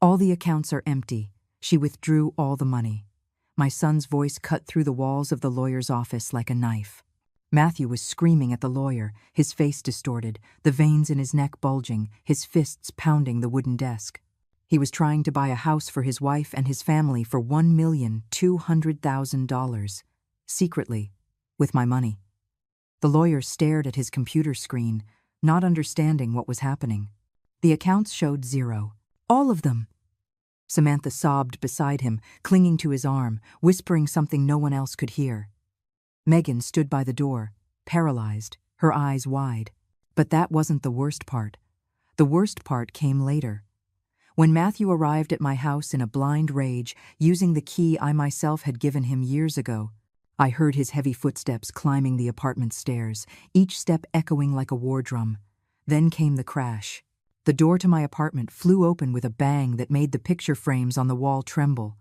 All the accounts are empty. She withdrew all the money. My son's voice cut through the walls of the lawyer's office like a knife. Matthew was screaming at the lawyer, his face distorted, the veins in his neck bulging, his fists pounding the wooden desk. He was trying to buy a house for his wife and his family for $1,200,000, secretly, with my money. The lawyer stared at his computer screen, not understanding what was happening. The accounts showed zero. All of them. Samantha sobbed beside him, clinging to his arm, whispering something no one else could hear. Megan stood by the door, paralyzed, her eyes wide. But that wasn't the worst part. The worst part came later. When Matthew arrived at my house in a blind rage, using the key I myself had given him years ago, I heard his heavy footsteps climbing the apartment stairs, each step echoing like a war drum. Then came the crash. The door to my apartment flew open with a bang that made the picture frames on the wall tremble.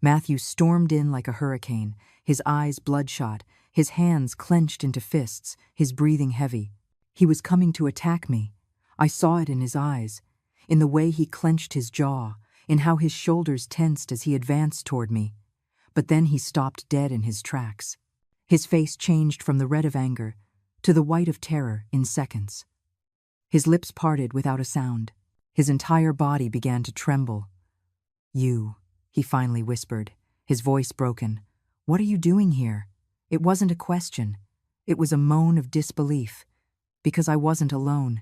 Matthew stormed in like a hurricane, his eyes bloodshot, his hands clenched into fists, his breathing heavy. He was coming to attack me. I saw it in his eyes, in the way he clenched his jaw, in how his shoulders tensed as he advanced toward me. But then he stopped dead in his tracks. His face changed from the red of anger to the white of terror in seconds. His lips parted without a sound. His entire body began to tremble. "You," he finally whispered, his voice broken. "What are you doing here?" It wasn't a question. It was a moan of disbelief. Because I wasn't alone.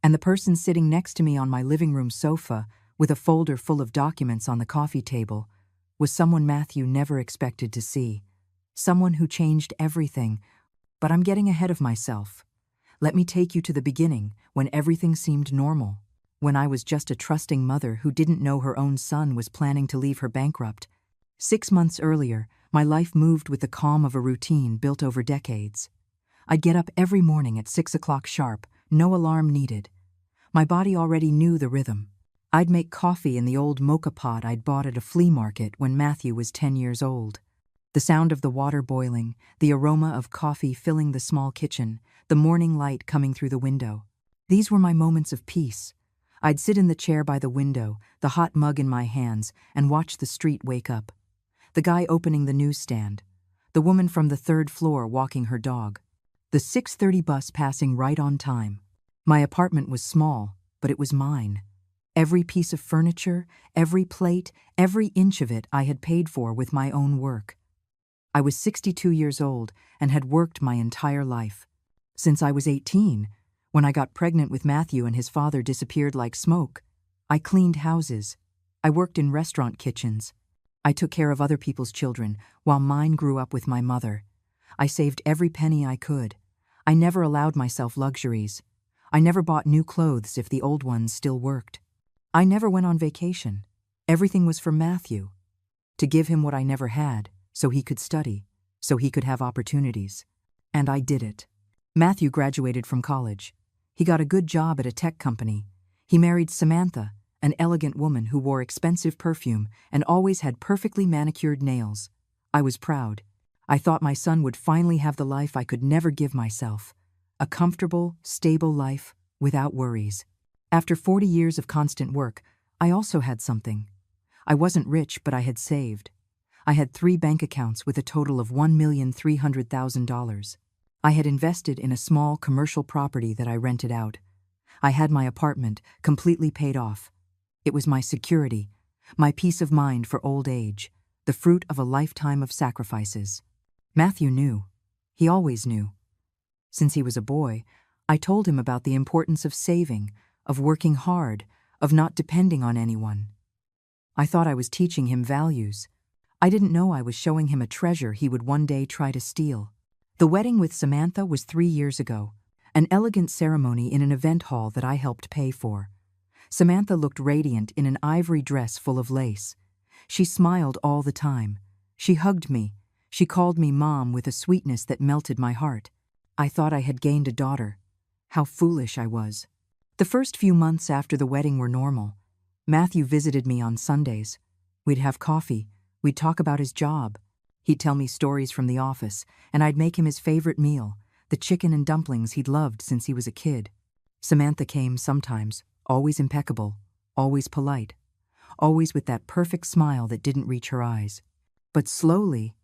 And the person sitting next to me on my living room sofa, with a folder full of documents on the coffee table, was someone Matthew never expected to see. Someone who changed everything. But I'm getting ahead of myself. Let me take you to the beginning, when everything seemed normal. When I was just a trusting mother who didn't know her own son was planning to leave her bankrupt. 6 months earlier, my life moved with the calm of a routine built over decades. I'd get up every morning at 6 o'clock sharp, no alarm needed. My body already knew the rhythm. I'd make coffee in the old mocha pot I'd bought at a flea market when Matthew was 10 years old. The sound of the water boiling, the aroma of coffee filling the small kitchen, the morning light coming through the window. These were my moments of peace. I'd sit in the chair by the window, the hot mug in my hands, and watch the street wake up. The guy opening the newsstand, the woman from the 3rd floor walking her dog, the 6:30 bus passing right on time. My apartment was small, but it was mine. Every piece of furniture, every plate, every inch of it I had paid for with my own work. I was 62 years old and had worked my entire life. Since I was 18, when I got pregnant with Matthew and his father disappeared like smoke. I cleaned houses. I worked in restaurant kitchens. I took care of other people's children while mine grew up with my mother. I saved every penny I could. I never allowed myself luxuries. I never bought new clothes if the old ones still worked. I never went on vacation. Everything was for Matthew. To give him what I never had, so he could study, so he could have opportunities. And I did it. Matthew graduated from college. He got a good job at a tech company. He married Samantha, an elegant woman who wore expensive perfume and always had perfectly manicured nails. I was proud. I thought my son would finally have the life I could never give myself. A comfortable, stable life without worries. After 40 years of constant work, I also had something. I wasn't rich, but I had saved. I had 3 bank accounts with a total of $1,300,000. I had invested in a small commercial property that I rented out. I had my apartment completely paid off. It was my security, my peace of mind for old age, the fruit of a lifetime of sacrifices. Matthew knew. He always knew. Since he was a boy, I told him about the importance of saving, of working hard, of not depending on anyone. I thought I was teaching him values. I didn't know I was showing him a treasure he would one day try to steal. The wedding with Samantha was 3 years ago, an elegant ceremony in an event hall that I helped pay for. Samantha looked radiant in an ivory dress full of lace. She smiled all the time. She hugged me. She called me Mom with a sweetness that melted my heart. I thought I had gained a daughter. How foolish I was. The first few months after the wedding were normal. Matthew visited me on Sundays. We'd have coffee. We'd talk about his job. He'd tell me stories from the office, and I'd make him his favorite meal, the chicken and dumplings he'd loved since he was a kid. Samantha came sometimes, always impeccable, always polite. always with that perfect smile that didn't reach her eyes. But slowly,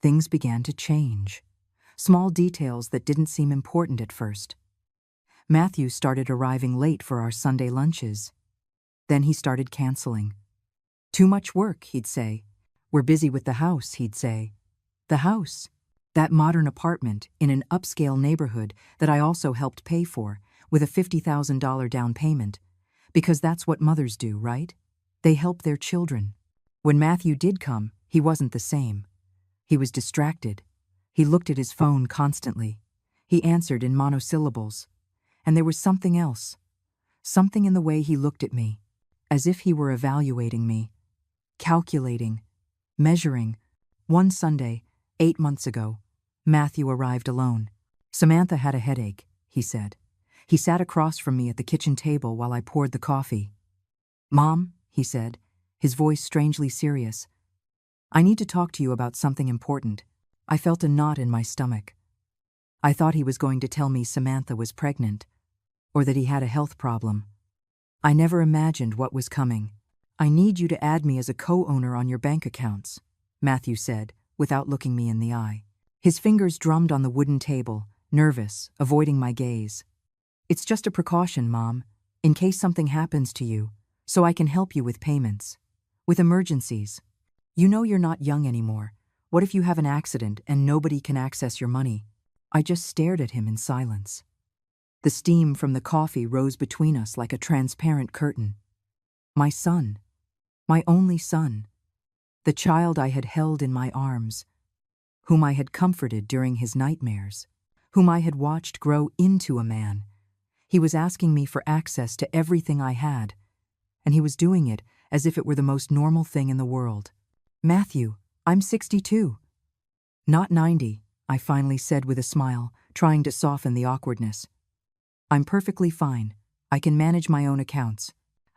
things began to change. Small details that didn't seem important at first. Matthew started arriving late for our Sunday lunches. Then he started canceling. "Too much work," he'd say. "We're busy with the house," he'd say. The house. That modern apartment in an upscale neighborhood that I also helped pay for, with a $50,000 down payment. Because that's what mothers do, right? They help their children. When Matthew did come, he wasn't the same. He was distracted. He looked at his phone constantly. He answered in monosyllables. And there was something else. Something in the way he looked at me, as if he were evaluating me, calculating, measuring. One Sunday, 8 months ago, Matthew arrived alone. "Samantha had a headache," he said. He sat across from me at the kitchen table while I poured the coffee. "Mom," he said, his voice strangely serious, "I need to talk to you about something important." I felt a knot in my stomach. I thought he was going to tell me Samantha was pregnant, or that he had a health problem. I never imagined what was coming. "I need you to add me as a co-owner on your bank accounts," Matthew said, without looking me in the eye. His fingers drummed on the wooden table, nervous, avoiding my gaze. "It's just a precaution, Mom, in case something happens to you, so I can help you with payments. With emergencies. You know you're not young anymore. What if you have an accident and nobody can access your money?" I just stared at him in silence. The steam from the coffee rose between us like a transparent curtain. My son. My only son. The child I had held in my arms, whom I had comforted during his nightmares, whom I had watched grow into a man. He was asking me for access to everything I had, and he was doing it as if it were the most normal thing in the world. "Matthew, I'm 62. "Not 90, I finally said with a smile, trying to soften the awkwardness. "I'm perfectly fine. I can manage my own accounts.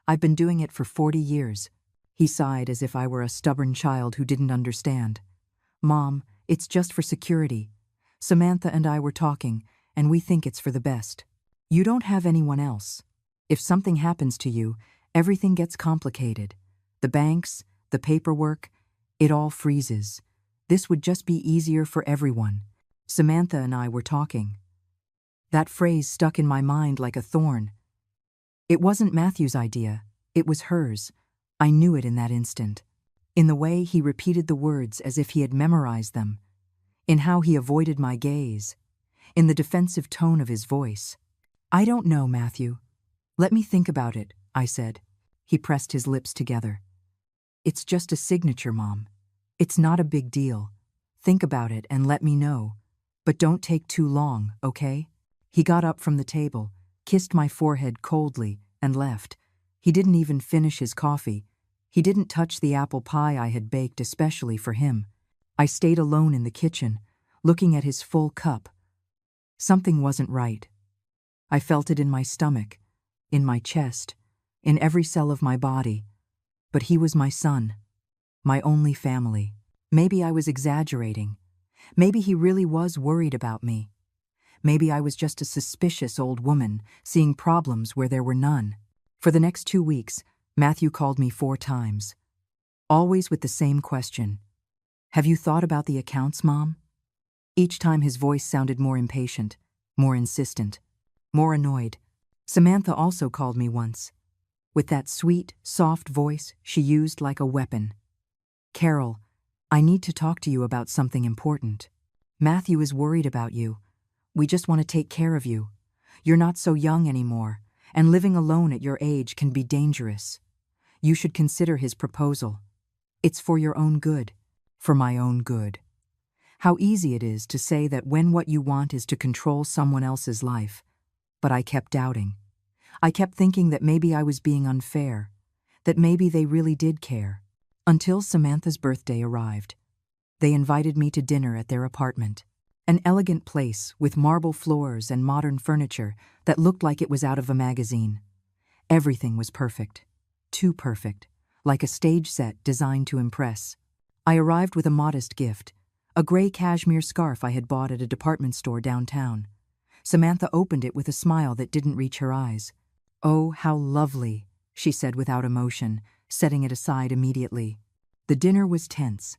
I've been doing it for 40 years. He sighed as if I were a stubborn child who didn't understand. "Mom, it's just for security. Samantha and I were talking, and we think it's for the best. You don't have anyone else. If something happens to you, everything gets complicated. The banks, the paperwork, it all freezes. This would just be easier for everyone. Samantha and I were talking." That phrase stuck in my mind like a thorn. It wasn't Matthew's idea, it was hers. I knew it in that instant. In the way he repeated the words as if he had memorized them, in how he avoided my gaze, in the defensive tone of his voice. "I don't know, Matthew. Let me think about it," I said. He pressed his lips together. "It's just a signature, Mom. It's not a big deal. Think about it and let me know. But don't take too long, okay?" He got up from the table, kissed my forehead coldly, and left. He didn't even finish his coffee. He didn't touch the apple pie I had baked especially for him. I stayed alone in the kitchen, looking at his full cup. Something wasn't right. I felt it in my stomach, in my chest, in every cell of my body. But he was my son, my only family. Maybe I was exaggerating. Maybe he really was worried about me. Maybe I was just a suspicious old woman, seeing problems where there were none. For the next 2 weeks, Matthew called me 4 times. Always with the same question. "Have you thought about the accounts, Mom?" Each time his voice sounded more impatient, more insistent, more annoyed. Samantha also called me once, with that sweet, soft voice she used like a weapon. "Carol, I need to talk to you about something important. Matthew is worried about you. We just want to take care of you. You're not so young anymore, and living alone at your age can be dangerous. You should consider his proposal. It's for your own good." For my own good. How easy it is to say that when what you want is to control someone else's life. But I kept doubting. I kept thinking that maybe I was being unfair, that maybe they really did care. Until Samantha's birthday arrived. They invited me to dinner at their apartment. An elegant place with marble floors and modern furniture that looked like it was out of a magazine. Everything was perfect. Too perfect. Like a stage set designed to impress. I arrived with a modest gift, a gray cashmere scarf I had bought at a department store downtown. Samantha opened it with a smile that didn't reach her eyes. "Oh, how lovely," she said without emotion, setting it aside immediately. The dinner was tense.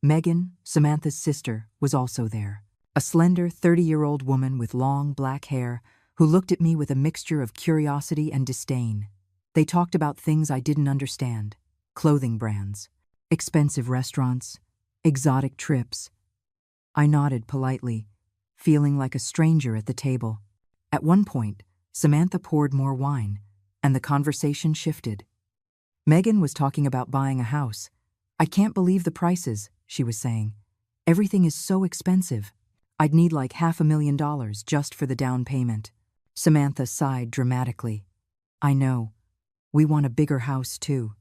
Megan, Samantha's sister, was also there. A slender 30-year-old woman with long black hair who looked at me with a mixture of curiosity and disdain. They talked about things I didn't understand: clothing brands, expensive restaurants, exotic trips. I nodded politely, feeling like a stranger at the table. At one point, Samantha poured more wine, and the conversation shifted. Megan was talking about buying a house. "I can't believe the prices," she was saying. "Everything is so expensive. I'd need like $500,000 just for the down payment." Samantha sighed dramatically. "I know. We want a bigger house too.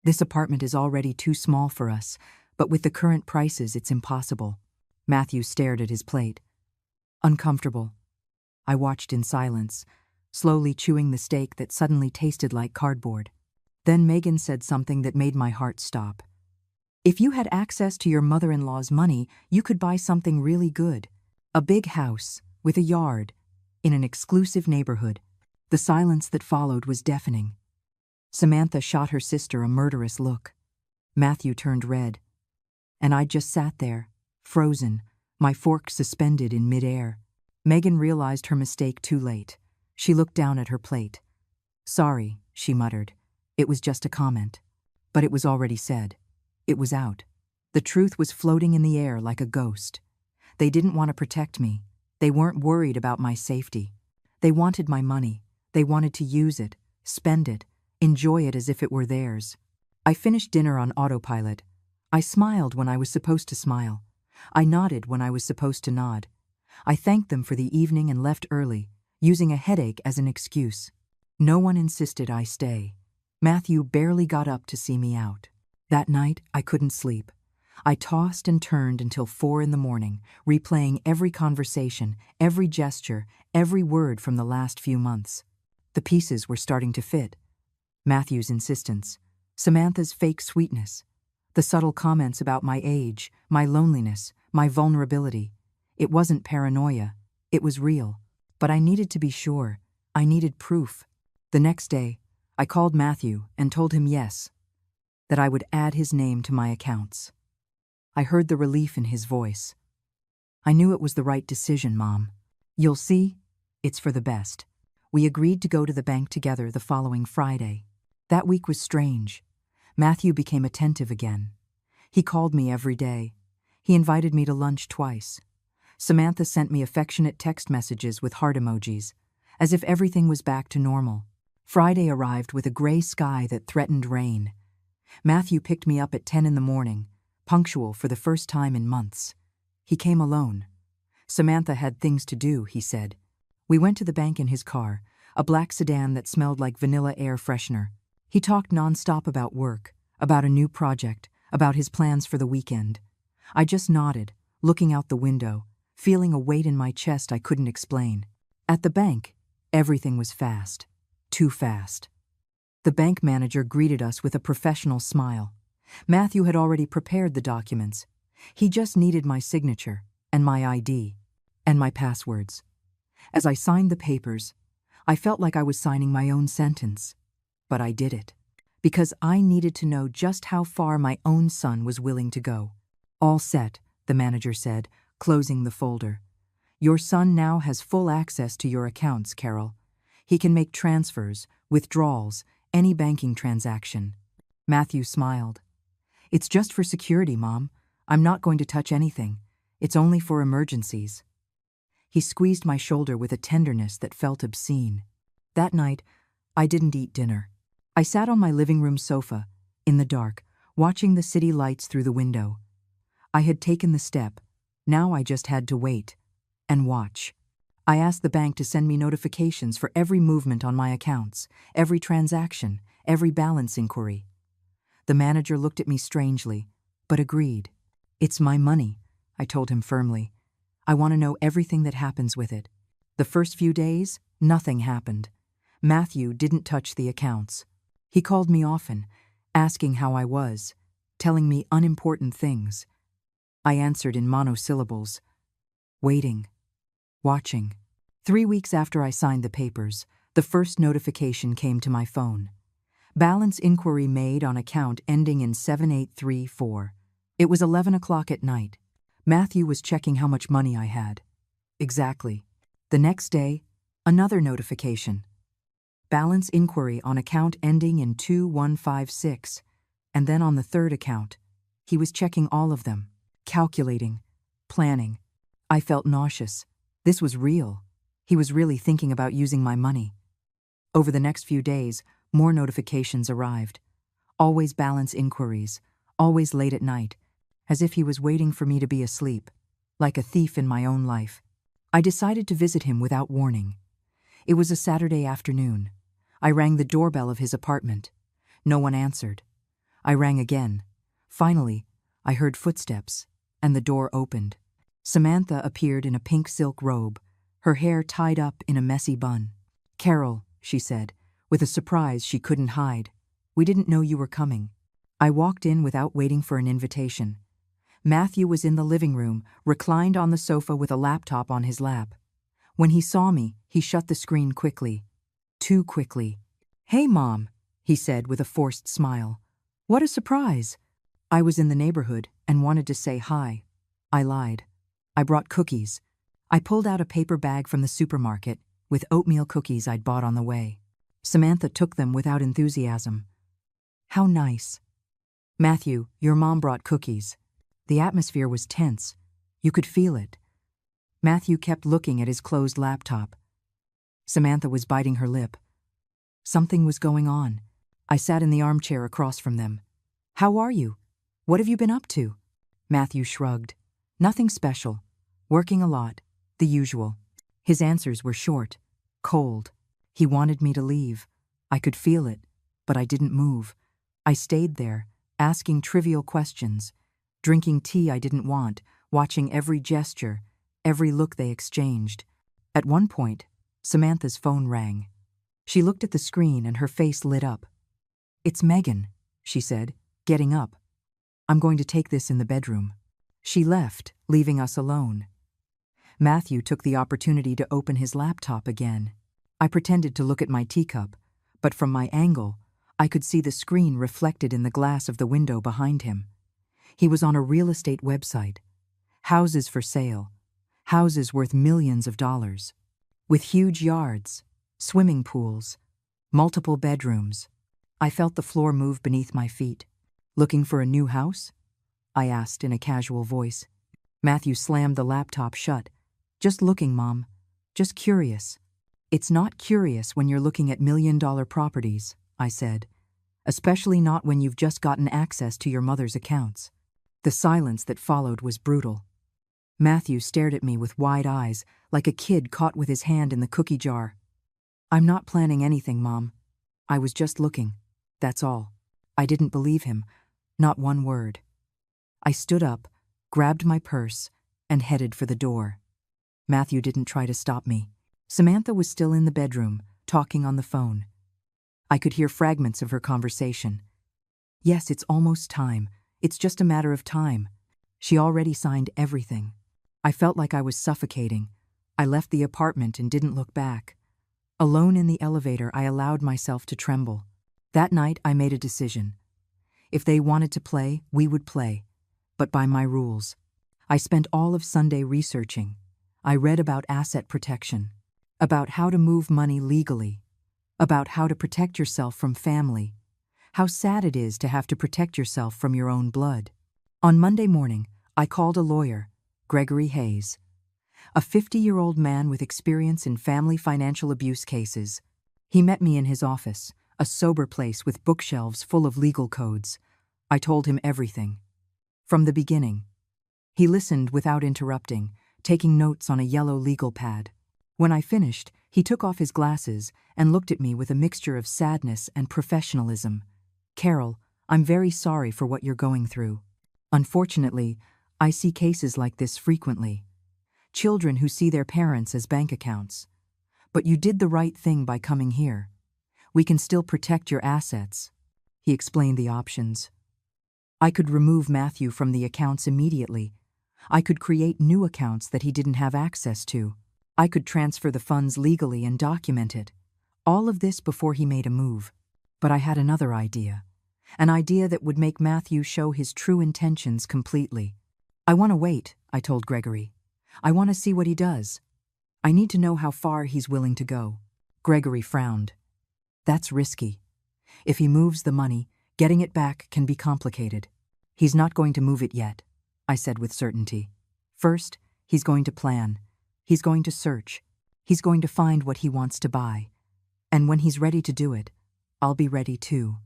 This apartment is already too small for us, but with the current prices, it's impossible." Matthew stared at his plate. Uncomfortable. I watched in silence, slowly chewing the steak that suddenly tasted like cardboard. Then Megan said something that made my heart stop. "If you had access to your mother-in-law's money, you could buy something really good. A big house, with a yard, in an exclusive neighborhood." The silence that followed was deafening. Samantha shot her sister a murderous look. Matthew turned red. And I just sat there, frozen, my fork suspended in midair. Megan realized her mistake too late. She looked down at her plate. "Sorry," she muttered. "It was just a comment." But it was already said. It was out. The truth was floating in the air like a ghost. They didn't want to protect me. They weren't worried about my safety. They wanted my money. They wanted to use it, spend it, enjoy it as if it were theirs. I finished dinner on autopilot. I smiled when I was supposed to smile. I nodded when I was supposed to nod. I thanked them for the evening and left early, using a headache as an excuse. No one insisted I stay. Matthew barely got up to see me out. That night, I couldn't sleep. I tossed and turned until 4 a.m, replaying every conversation, every gesture, every word from the last few months. The pieces were starting to fit. Matthew's insistence, Samantha's fake sweetness, the subtle comments about my age, my loneliness, my vulnerability. It wasn't paranoia. It was real. But I needed to be sure. I needed proof. The next day, I called Matthew and told him yes, that I would add his name to my accounts. I heard the relief in his voice. "I knew it was the right decision, Mom. You'll see, it's for the best." We agreed to go to the bank together the following Friday. That week was strange. Matthew became attentive again. He called me every day. He invited me to lunch twice. Samantha sent me affectionate text messages with heart emojis, as if everything was back to normal. Friday arrived with a gray sky that threatened rain. Matthew picked me up at 10 a.m, punctual for the first time in months. He came alone. Samantha had things to do, he said. We went to the bank in his car, a black sedan that smelled like vanilla air freshener. He talked nonstop about work, about a new project, about his plans for the weekend. I just nodded, looking out the window, feeling a weight in my chest I couldn't explain. At the bank, everything was fast. Too fast. The bank manager greeted us with a professional smile. Matthew had already prepared the documents. He just needed my signature, and my ID, and my passwords. As I signed the papers, I felt like I was signing my own sentence. But I did it. Because I needed to know just how far my own son was willing to go. "All set," the manager said, closing the folder. "Your son now has full access to your accounts, Carol. He can make transfers, withdrawals, any banking transaction." Matthew smiled. "It's just for security, Mom. I'm not going to touch anything. It's only for emergencies." He squeezed my shoulder with a tenderness that felt obscene. That night, I didn't eat dinner. I sat on my living room sofa, in the dark, watching the city lights through the window. I had taken the step. Now I just had to wait and watch. I asked the bank to send me notifications for every movement on my accounts, every transaction, every balance inquiry. The manager looked at me strangely, but agreed. "It's my money," I told him firmly. "I want to know everything that happens with it." The first few days, nothing happened. Matthew didn't touch the accounts. He called me often, asking how I was, telling me unimportant things. I answered in monosyllables. Waiting. Watching. 3 weeks after I signed the papers, the first notification came to my phone. Balance inquiry made on account ending in 7834. It was 11 o'clock at night. Matthew was checking how much money I had. Exactly. The next day, another notification. Balance inquiry on account ending in 2156. And then on the third account. He was checking all of them, calculating, planning. I felt nauseous. This was real. He was really thinking about using my money. Over the next few days, more notifications arrived. Always balance inquiries, always late at night, as if he was waiting for me to be asleep, like a thief in my own life. I decided to visit him without warning. It was a Saturday afternoon. I rang the doorbell of his apartment. No one answered. I rang again. Finally, I heard footsteps, and the door opened. Samantha appeared in a pink silk robe, her hair tied up in a messy bun. "Carol," she said, with a surprise she couldn't hide. "We didn't know you were coming." I walked in without waiting for an invitation. Matthew was in the living room, reclined on the sofa with a laptop on his lap. When he saw me, he shut the screen quickly. Too quickly. "Hey, Mom," he said with a forced smile. "What a surprise." I was in the neighborhood and wanted to say hi. I lied. I brought cookies. I pulled out a paper bag from the supermarket with oatmeal cookies I'd bought on the way. Samantha took them without enthusiasm. "How nice." "Matthew, your mom brought cookies." The atmosphere was tense. You could feel it. Matthew kept looking at his closed laptop. Samantha was biting her lip. Something was going on. I sat in the armchair across from them. "How are you? What have you been up to?" Matthew shrugged. "Nothing special. Working a lot. The usual." His answers were short, cold. He wanted me to leave. I could feel it, but I didn't move. I stayed there, asking trivial questions, drinking tea I didn't want, watching every gesture, every look they exchanged. At one point, Samantha's phone rang. She looked at the screen and her face lit up. "It's Megan," she said, getting up. "I'm going to take this in the bedroom." She left, leaving us alone. Matthew took the opportunity to open his laptop again. I pretended to look at my teacup, but from my angle, I could see the screen reflected in the glass of the window behind him. He was on a real estate website. Houses for sale. Houses worth millions of dollars. With huge yards, swimming pools, multiple bedrooms. I felt the floor move beneath my feet. "Looking for a new house?" I asked in a casual voice. Matthew slammed the laptop shut. "Just looking, Mom. Just curious." "It's not curious when you're looking at million-dollar properties," I said. "Especially not when you've just gotten access to your mother's accounts." The silence that followed was brutal. Matthew stared at me with wide eyes, like a kid caught with his hand in the cookie jar. "I'm not planning anything, Mom. I was just looking. That's all." I didn't believe him. Not one word. I stood up, grabbed my purse, and headed for the door. Matthew didn't try to stop me. Samantha was still in the bedroom, talking on the phone. I could hear fragments of her conversation. "Yes, it's almost time. It's just a matter of time. She already signed everything." I felt like I was suffocating. I left the apartment and didn't look back. Alone in the elevator, I allowed myself to tremble. That night, I made a decision. If they wanted to play, we would play, but by my rules. I spent all of Sunday researching. I read about asset protection, about how to move money legally, about how to protect yourself from family, how sad it is to have to protect yourself from your own blood. On Monday morning, I called a lawyer, Gregory Hayes, a 50-year-old man with experience in family financial abuse cases. He met me in his office, a sober place with bookshelves full of legal codes. I told him everything. From the beginning. He listened without interrupting, taking notes on a yellow legal pad. When I finished, he took off his glasses and looked at me with a mixture of sadness and professionalism. "Carol, I'm very sorry for what you're going through. Unfortunately, I see cases like this frequently. Children who see their parents as bank accounts. But you did the right thing by coming here. We can still protect your assets." He explained the options. I could remove Matthew from the accounts immediately. I could create new accounts that he didn't have access to. I could transfer the funds legally and document it. All of this before he made a move. But I had another idea. An idea that would make Matthew show his true intentions completely. I want to wait, I told Gregory. I want to see what he does. I need to know how far he's willing to go. Gregory frowned. That's risky. If he moves the money, getting it back can be complicated. He's not going to move it yet, I said with certainty. First, he's going to plan. He's going to search. He's going to find what he wants to buy. And when he's ready to do it, I'll be ready too.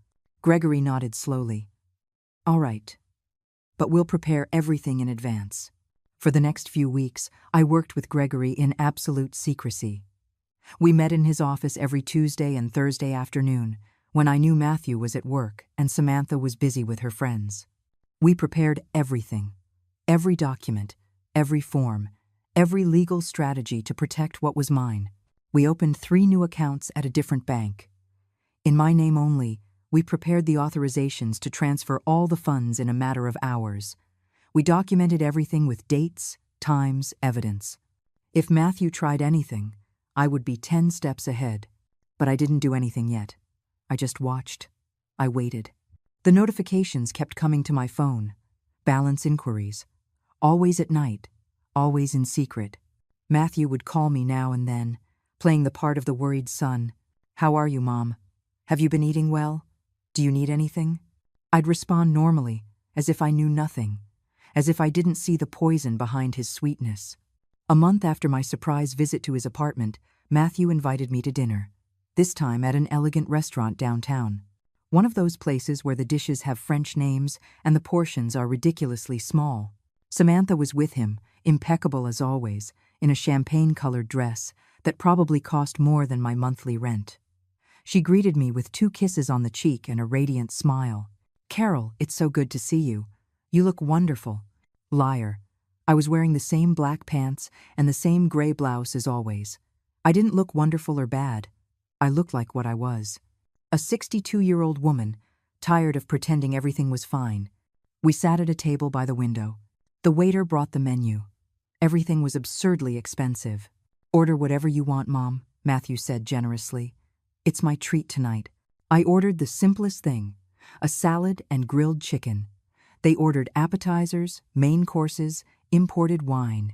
Gregory nodded slowly. All right. But we'll prepare everything in advance. For the next few weeks, I worked with Gregory in absolute secrecy. We met in his office every Tuesday and Thursday afternoon, when I knew Matthew was at work and Samantha was busy with her friends. We prepared everything, every document, every form, every legal strategy to protect what was mine. We opened 3 new accounts at a different bank. In my name only, we prepared the authorizations to transfer all the funds in a matter of hours. We documented everything with dates, times, evidence. If Matthew tried anything, I would be 10 steps ahead. But I didn't do anything yet. I just watched. I waited. The notifications kept coming to my phone. Balance inquiries. Always at night. Always in secret. Matthew would call me now and then, playing the part of the worried son. How are you, Mom? Have you been eating well? Do you need anything? I'd respond normally, as if I knew nothing, as if I didn't see the poison behind his sweetness. A month after my surprise visit to his apartment, Matthew invited me to dinner, this time at an elegant restaurant downtown. One of those places where the dishes have French names and the portions are ridiculously small. Samantha was with him, impeccable as always, in a champagne-colored dress that probably cost more than my monthly rent. She greeted me with 2 kisses on the cheek and a radiant smile. "Carol, it's so good to see you. You look wonderful." Liar. I was wearing the same black pants and the same gray blouse as always. I didn't look wonderful or bad. I looked like what I was. A 62-year-old woman, tired of pretending everything was fine. We sat at a table by the window. The waiter brought the menu. Everything was absurdly expensive. "Order whatever you want, Mom," Matthew said generously. "It's my treat tonight." I ordered the simplest thing, a salad and grilled chicken. They ordered appetizers, main courses, imported wine.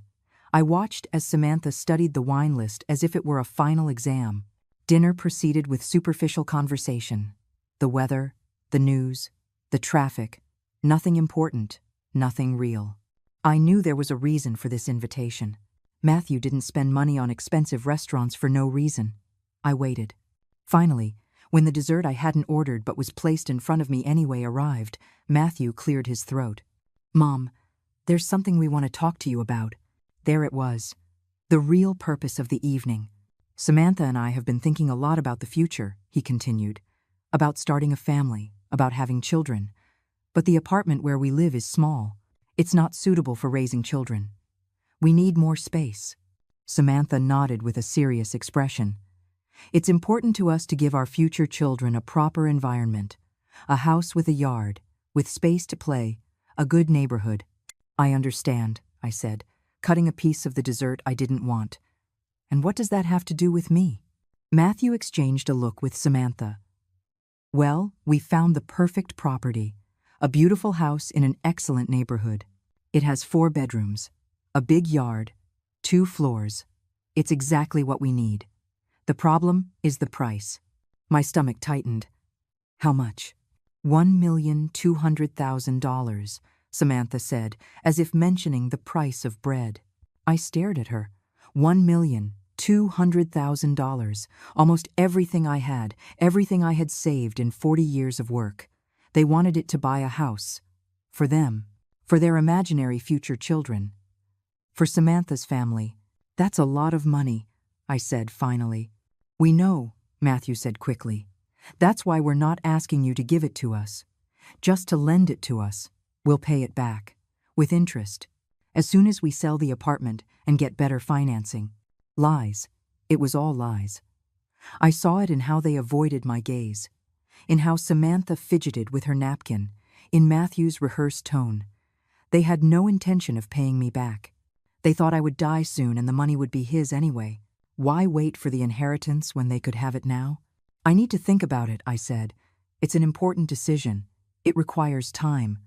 I watched as Samantha studied the wine list as if it were a final exam. Dinner proceeded with superficial conversation. The weather, the news, the traffic, nothing important, nothing real. I knew there was a reason for this invitation. Matthew didn't spend money on expensive restaurants for no reason. I waited. Finally, when the dessert I hadn't ordered but was placed in front of me anyway arrived, Matthew cleared his throat. "Mom, there's something we want to talk to you about." There it was. The real purpose of the evening. "Samantha and I have been thinking a lot about the future," he continued. "About starting a family, about having children. But the apartment where we live is small. It's not suitable for raising children. We need more space." Samantha nodded with a serious expression. "It's important to us to give our future children a proper environment, a house with a yard, with space to play, a good neighborhood." "I understand," I said, cutting a piece of the dessert I didn't want. "And what does that have to do with me?" Matthew exchanged a look with Samantha. "Well, we found the perfect property, a beautiful house in an excellent neighborhood. It has 4 bedrooms, a big yard, 2 floors. It's exactly what we need. The problem is the price." My stomach tightened. "How much?" $1,200,000, Samantha said, as if mentioning the price of bread. I stared at her. $1,200,000, almost everything I had, everything I had saved in 40 years of work. They wanted it to buy a house. For them. For their imaginary future children. For Samantha's family. "That's a lot of money," I said finally. "We know," Matthew said quickly. "That's why we're not asking you to give it to us. Just to lend it to us. We'll pay it back. With interest. As soon as we sell the apartment and get better financing." Lies. It was all lies. I saw it in how they avoided my gaze. In how Samantha fidgeted with her napkin. In Matthew's rehearsed tone. They had no intention of paying me back. They thought I would die soon and the money would be his anyway. Why wait for the inheritance when they could have it now? "I need to think about it," I said, It's an important decision. It requires time.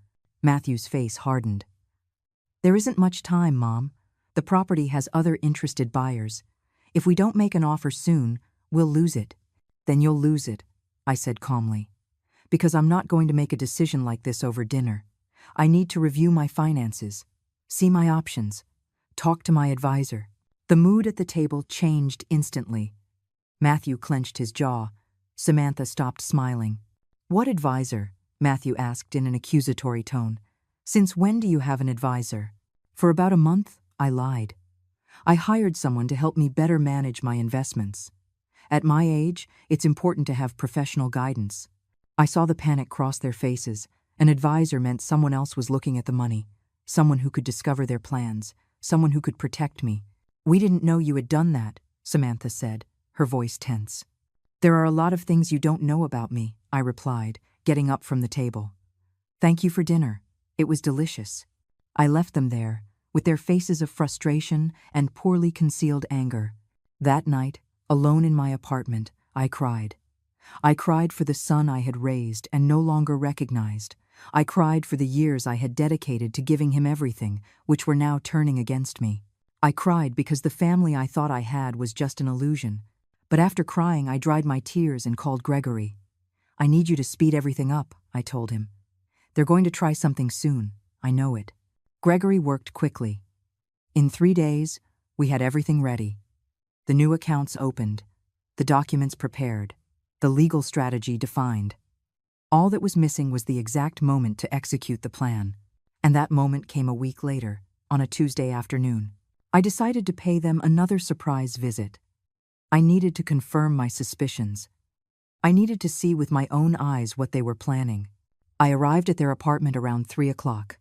Matthew's face hardened. There isn't much time, Mom. The property has other interested buyers. If we don't make an offer soon, we'll lose it. Then you'll lose it, I said calmly. Because I'm not going to make a decision like this over dinner. I need to review my finances, see my options, talk to my advisor. The mood at the table changed instantly. Matthew clenched his jaw. Samantha stopped smiling. What advisor? Matthew asked in an accusatory tone. Since when do you have an advisor? For about a month, I lied. I hired someone to help me better manage my investments. At my age, it's important to have professional guidance. I saw the panic cross their faces. An advisor meant someone else was looking at the money, someone who could discover their plans, someone who could protect me. We didn't know you had done that, Samantha said, her voice tense. There are a lot of things you don't know about me, I replied, getting up from the table. Thank you for dinner. It was delicious. I left them there, with their faces of frustration and poorly concealed anger. That night, alone in my apartment, I cried. I cried for the son I had raised and no longer recognized. I cried for the years I had dedicated to giving him everything, which were now turning against me. I cried because the family I thought I had was just an illusion. But after crying, I dried my tears and called Gregory. I need you to speed everything up, I told him. They're going to try something soon. I know it. Gregory worked quickly. In 3 days, we had everything ready. The new accounts opened, the documents prepared, the legal strategy defined. All that was missing was the exact moment to execute the plan. And that moment came a week later, on a Tuesday afternoon. I decided to pay them another surprise visit. I needed to confirm my suspicions. I needed to see with my own eyes what they were planning. I arrived at their apartment around 3 o'clock.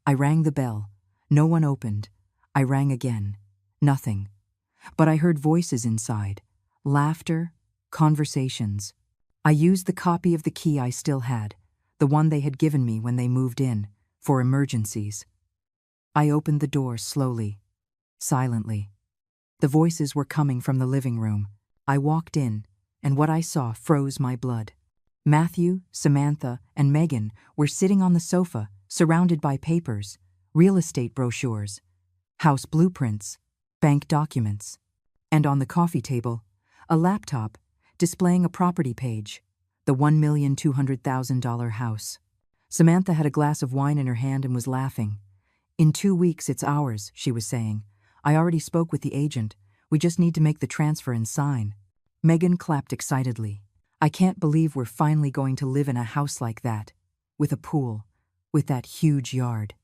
I rang the bell. No one opened. I rang again. Nothing. But I heard voices inside. Laughter, conversations. I used the copy of the key I still had, the one they had given me when they moved in, for emergencies. I opened the door slowly, silently. The voices were coming from the living room. I walked in, and what I saw froze my blood. Matthew, Samantha, and Megan were sitting on the sofa, surrounded by papers, real estate brochures, house blueprints, bank documents, and on the coffee table, a laptop displaying a property page, the $1,200,000 house. Samantha had a glass of wine in her hand and was laughing. In 2 weeks, it's ours, she was saying. I already spoke with the agent. We just need to make the transfer and sign. Megan clapped excitedly. I can't believe we're finally going to live in a house like that, with a pool, with that huge yard.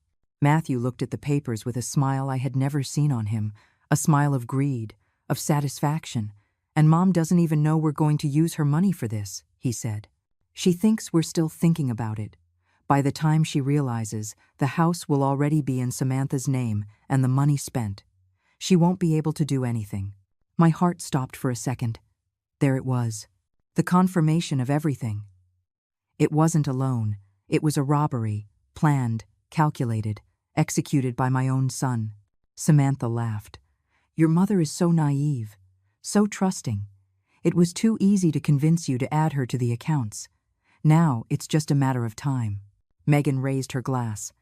Matthew looked at the papers with a smile I had never seen on him, a smile of greed, of satisfaction. And Mom doesn't even know we're going to use her money for this, he said. She thinks we're still thinking about it. By the time she realizes, the house will already be in Samantha's name and the money spent. She won't be able to do anything. My heart stopped for a second. There it was. The confirmation of everything. It wasn't a loan. It was a robbery, planned, calculated, executed by my own son. Samantha laughed. Your mother is so naive. So trusting. It was too easy to convince you to add her to the accounts. Now it's just a matter of time. Megan raised her glass.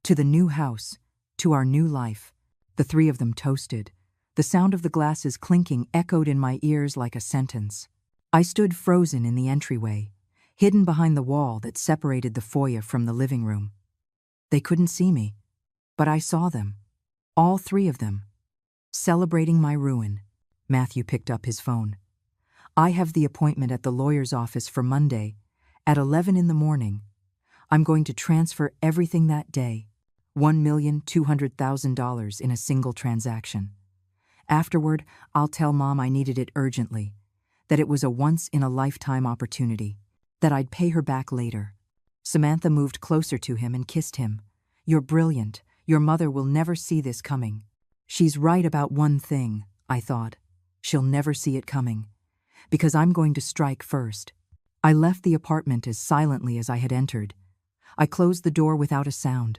To the new house, to our new life. The three of them toasted. The sound of the glasses clinking echoed in my ears like a sentence. I stood frozen in the entryway, hidden behind the wall that separated the foyer from the living room. They couldn't see me, but I saw them. All 3 of them. Celebrating my ruin. Matthew picked up his phone. I have the appointment at the lawyer's office for Monday at 11 in the morning. I'm going to transfer everything that day, $1,200,000 in a single transaction. Afterward, I'll tell Mom I needed it urgently, that it was a once-in-a-lifetime opportunity, that I'd pay her back later. Samantha moved closer to him and kissed him. You're brilliant. Your mother will never see this coming. She's right about one thing, I thought. She'll never see it coming. Because I'm going to strike first. I left the apartment as silently as I had entered. I closed the door without a sound.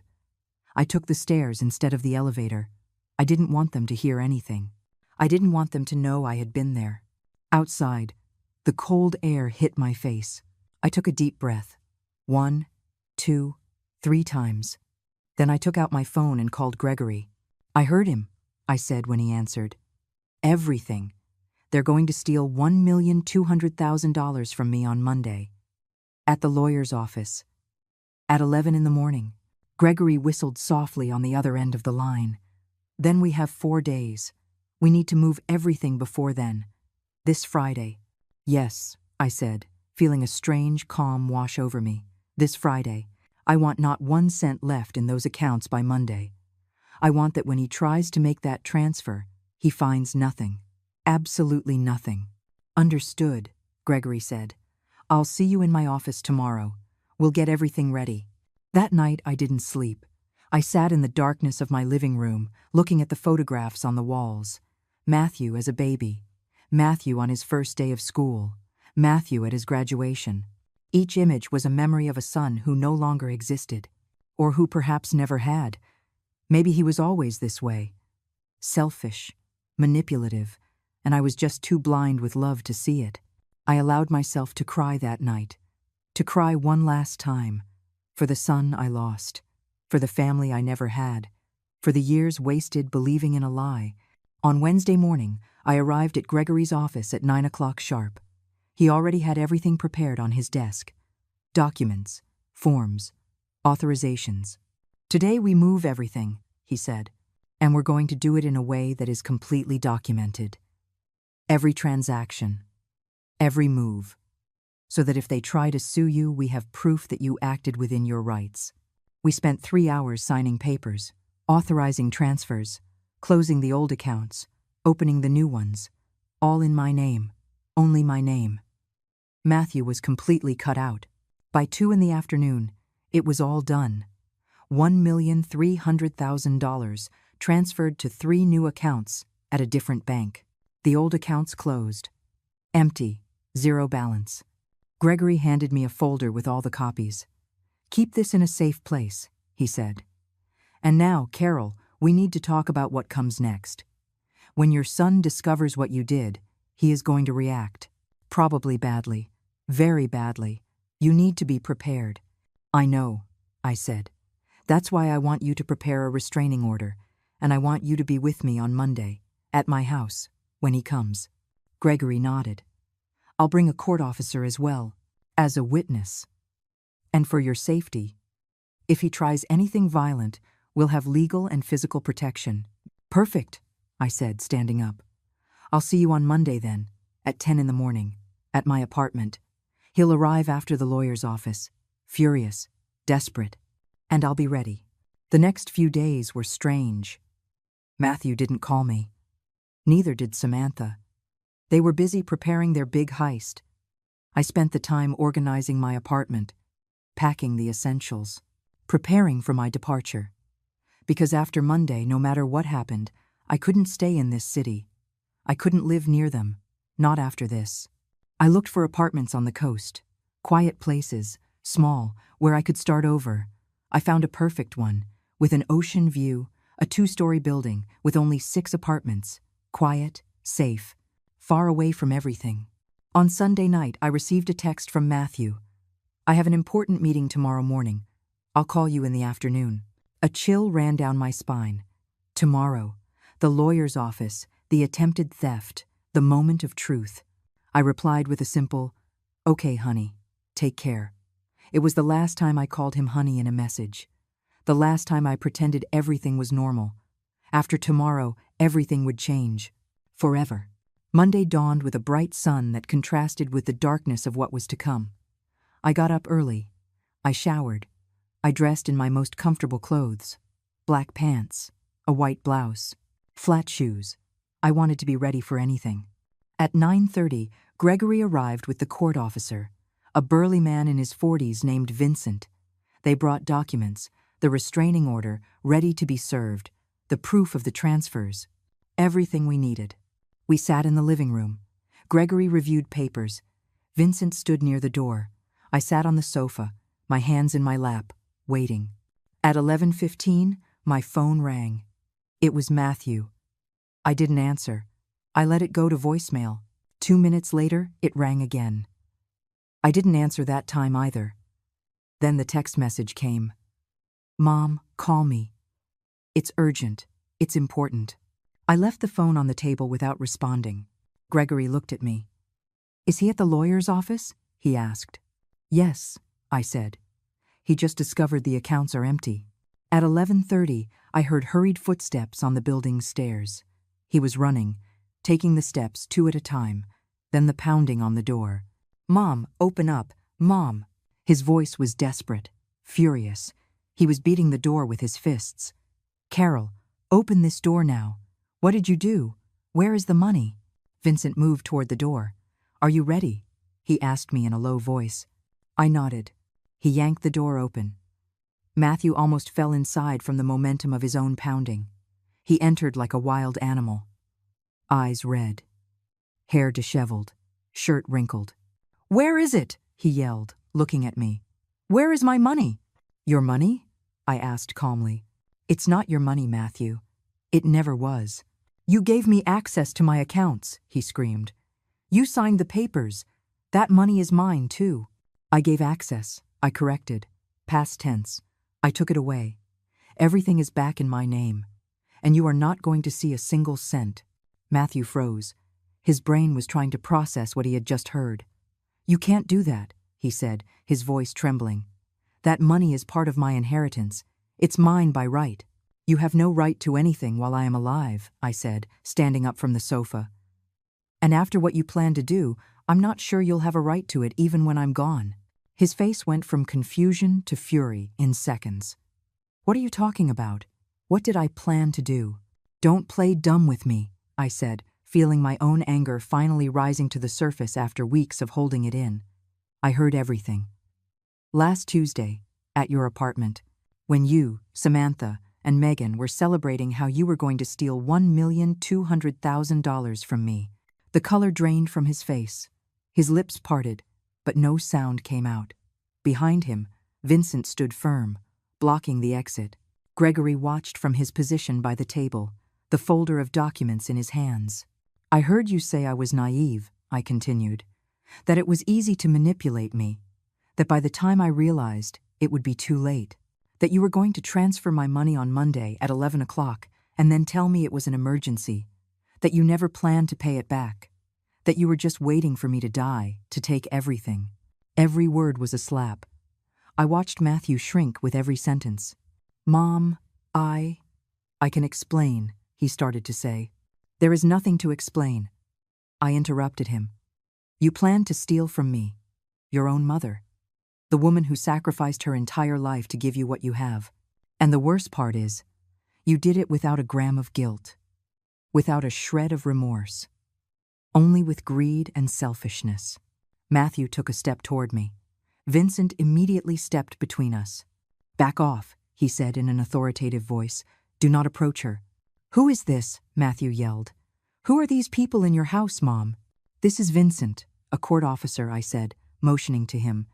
I took the stairs instead of the elevator. I didn't want them to hear anything. I didn't want them to know I had been there. Outside, the cold air hit my face. I took a deep breath. 1, 2, 3 times. Then I took out my phone and called Gregory. "I heard him," I said when he answered. "Everything. They're going to steal $1,200,000 from me on Monday. At the lawyer's office. At 11 in the morning." Gregory whistled softly on the other end of the line. "Then we have 4 days. We need to move everything before then. This Friday." "Yes," I said, feeling a strange calm wash over me. "This Friday. I want not 1 cent left in those accounts by Monday. I want that when he tries to make that transfer, he finds nothing. Absolutely nothing." "Understood," Gregory said. "I'll see you in my office tomorrow. We'll get everything ready." That night I didn't sleep. I sat in the darkness of my living room, looking at the photographs on the walls. Matthew as a baby. Matthew on his first day of school. Matthew at his graduation. Each image was a memory of a son who no longer existed. Or who perhaps never had. Maybe he was always this way. Selfish, manipulative, and I was just too blind with love to see it. I allowed myself to cry that night. To cry one last time. For the son I lost. For the family I never had. For the years wasted believing in a lie. On Wednesday morning, I arrived at Gregory's office at 9 o'clock sharp. He already had everything prepared on his desk. Documents, forms, authorizations. "Today we move everything," he said, "and we're going to do it in a way that is completely documented. Every transaction, every move, so that if they try to sue you, we have proof that you acted within your rights." We spent 3 hours signing papers, authorizing transfers, closing the old accounts, opening the new ones, all in my name, only my name. Matthew was completely cut out. By 2 in the afternoon, it was all done. $1,300,000 transferred to 3 new accounts at a different bank. The old accounts closed. Empty, 0 balance. Gregory handed me a folder with all the copies. "Keep this in a safe place," he said. "And now, Carol, we need to talk about what comes next. When your son discovers what you did, he is going to react. Probably badly. Very badly. You need to be prepared." "I know," I said. "That's why I want you to prepare a restraining order, and I want you to be with me on Monday, at my house, when he comes." Gregory nodded. "I'll bring a court officer as well, as a witness. And for your safety, if he tries anything violent, we'll have legal and physical protection." "Perfect," I said, standing up. "I'll see you on Monday then, at 10 in the morning, at my apartment. He'll arrive after the lawyer's office, furious, desperate, and I'll be ready." The next few days were strange. Matthew didn't call me. Neither did Samantha. They were busy preparing their big heist. I spent the time organizing my apartment, packing the essentials, preparing for my departure. Because after Monday, no matter what happened, I couldn't stay in this city. I couldn't live near them, not after this. I looked for apartments on the coast, quiet places, small, where I could start over. I found a perfect one, with an ocean view, a 2-story building with only 6 apartments, quiet, safe, far away from everything. On Sunday night, I received a text from Matthew. "I have an important meeting tomorrow morning. I'll call you in the afternoon." A chill ran down my spine. Tomorrow, the lawyer's office, the attempted theft, the moment of truth. I replied with a simple, "Okay, honey, take care." It was the last time I called him honey in a message. The last time I pretended everything was normal. After tomorrow, everything would change. Forever. Monday dawned with a bright sun that contrasted with the darkness of what was to come. I got up early. I showered. I dressed in my most comfortable clothes. Black pants, a white blouse, flat shoes. I wanted to be ready for anything. At 9:30, Gregory arrived with the court officer, a burly man in his 40s named Vincent. They brought documents, the restraining order, ready to be served, the proof of the transfers, everything we needed. We sat in the living room. Gregory reviewed papers. Vincent stood near the door. I sat on the sofa, my hands in my lap, waiting. At 11:15, my phone rang. It was Matthew. I didn't answer. I let it go to voicemail. 2 minutes later, it rang again. I didn't answer that time either. Then the text message came. Mom, call me. It's urgent. It's important. I left the phone on the table without responding. Gregory looked at me. Is he at the lawyer's office? He asked. Yes, I said. He just discovered the accounts are empty. At 11:30, I heard hurried footsteps on the building's stairs. He was running, taking the steps 2 at a time, then the pounding on the door. Mom, open up, Mom. His voice was desperate, furious. He was beating the door with his fists. Carol, open this door now. What did you do? Where is the money? Vincent moved toward the door. Are you ready? He asked me in a low voice. I nodded. He yanked the door open. Matthew almost fell inside from the momentum of his own pounding. He entered like a wild animal. Eyes red. Hair disheveled. Shirt wrinkled. Where is it? He yelled, looking at me. Where is my money? Your money? I asked calmly. It's not your money, Matthew. It never was. You gave me access to my accounts, he screamed. You signed the papers. That money is mine, too. I gave access, I corrected. Past tense. I took it away. Everything is back in my name. And you are not going to see a single cent. Matthew froze. His brain was trying to process what he had just heard. You can't do that, he said, his voice trembling. That money is part of my inheritance. It's mine by right. You have no right to anything while I am alive, I said, standing up from the sofa. And after what you plan to do, I'm not sure you'll have a right to it even when I'm gone. His face went from confusion to fury in seconds. What are you talking about? What did I plan to do? Don't play dumb with me, I said, feeling my own anger finally rising to the surface after weeks of holding it in. I heard everything. Last Tuesday, at your apartment, when you, Samantha, and Megan were celebrating how you were going to steal $1,200,000 from me. The color drained from his face. His lips parted, but no sound came out. Behind him, Vincent stood firm, blocking the exit. Gregory watched from his position by the table, the folder of documents in his hands. I heard you say I was naive, I continued, that it was easy to manipulate me, that by the time I realized, it would be too late, that you were going to transfer my money on Monday at 11 o'clock and then tell me it was an emergency, that you never planned to pay it back, that you were just waiting for me to die, to take everything. Every word was a slap. I watched Matthew shrink with every sentence. Mom, I can explain, he started to say. There is nothing to explain. I interrupted him. You planned to steal from me, your own mother, the woman who sacrificed her entire life to give you what you have. And the worst part is, you did it without a gram of guilt, without a shred of remorse, only with greed and selfishness. Matthew took a step toward me. Vincent immediately stepped between us. Back off, he said in an authoritative voice. Do not approach her. Who is this? Matthew yelled. Who are these people in your house, Mom? This is Vincent, a court officer, I said, motioning to him.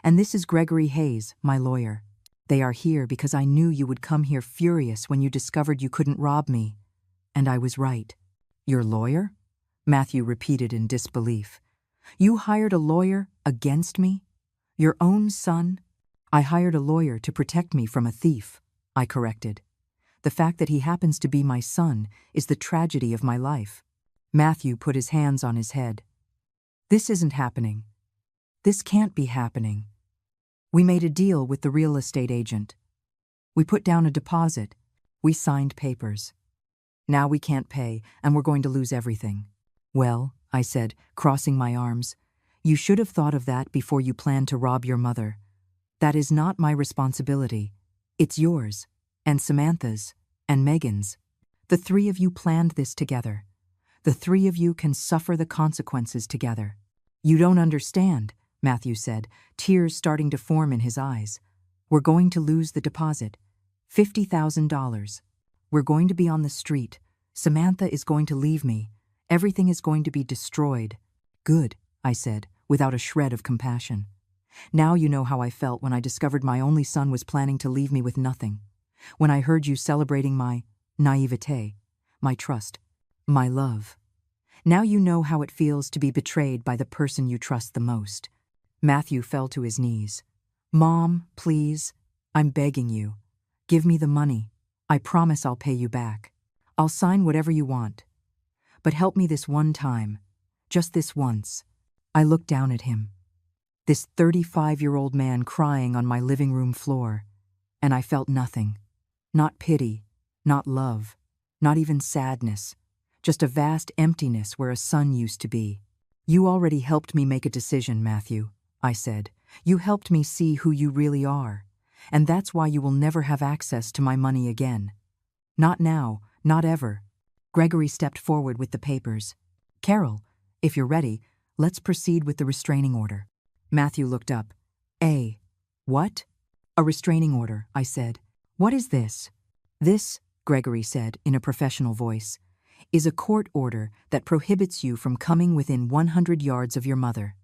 And this is Gregory Hayes, my lawyer. They are here because I knew you would come here furious when you discovered you couldn't rob me. And I was right. Your lawyer? Matthew repeated in disbelief. You hired a lawyer against me? Your own son? I hired a lawyer to protect me from a thief, I corrected. The fact that he happens to be my son is the tragedy of my life. Matthew put his hands on his head. This isn't happening. This can't be happening. We made a deal with the real estate agent. We put down a deposit. We signed papers. Now we can't pay, and we're going to lose everything. Well, I said, crossing my arms, you should have thought of that before you planned to rob your mother. That is not my responsibility. It's yours, and Samantha's, and Megan's. The three of you planned this together. The three of you can suffer the consequences together. You don't understand, Matthew said, tears starting to form in his eyes. We're going to lose the deposit. $50,000. We're going to be on the street. Samantha is going to leave me. Everything is going to be destroyed. Good, I said, without a shred of compassion. Now you know how I felt when I discovered my only son was planning to leave me with nothing. When I heard you celebrating my naivete, my trust, my love. Now you know how it feels to be betrayed by the person you trust the most. Matthew fell to his knees. "Mom, please, I'm begging you. Give me the money. I promise I'll pay you back. I'll sign whatever you want. But help me this one time. Just this once." I looked down at him. This 35-year-old man crying on my living room floor, and I felt nothing. Not pity, not love, not even sadness, just a vast emptiness where a son used to be. "You already helped me make a decision, Matthew," I said. "You helped me see who you really are, and that's why you will never have access to my money again. Not now, not ever." Gregory stepped forward with the papers. "Carol, if you're ready, let's proceed with the restraining order." Matthew looked up. What?" "A restraining order," I said. "What is this?" "This," Gregory said in a professional voice, "is a court order that prohibits you from coming within 100 yards of your mother.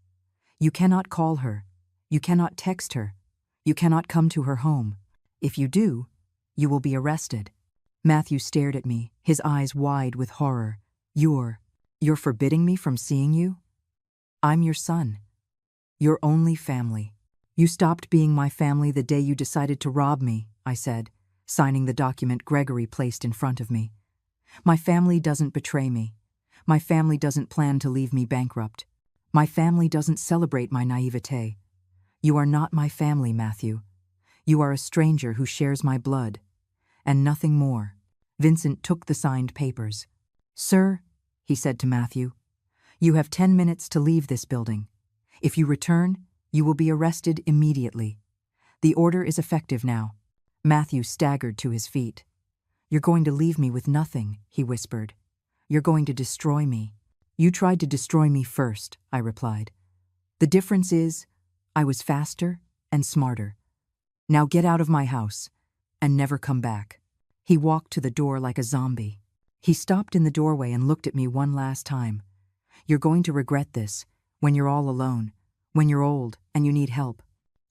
You cannot call her. You cannot text her. You cannot come to her home. If you do, you will be arrested." Matthew stared at me, his eyes wide with horror. You're forbidding me from seeing you? I'm your son. Your only family. You stopped being my family the day you decided to rob me," I said, signing the document Gregory placed in front of me. "My family doesn't betray me. My family doesn't plan to leave me bankrupt. My family doesn't celebrate my naivete. You are not my family, Matthew. You are a stranger who shares my blood. And nothing more." Vincent took the signed papers. "Sir," he said to Matthew, "you have 10 minutes to leave this building. If you return, you will be arrested immediately. The order is effective now." Matthew staggered to his feet. "You're going to leave me with nothing," he whispered. "You're going to destroy me." "You tried to destroy me first," I replied. "The difference is, I was faster and smarter. Now get out of my house and never come back." He walked to the door like a zombie. He stopped in the doorway and looked at me one last time. "You're going to regret this, when you're all alone, when you're old and you need help.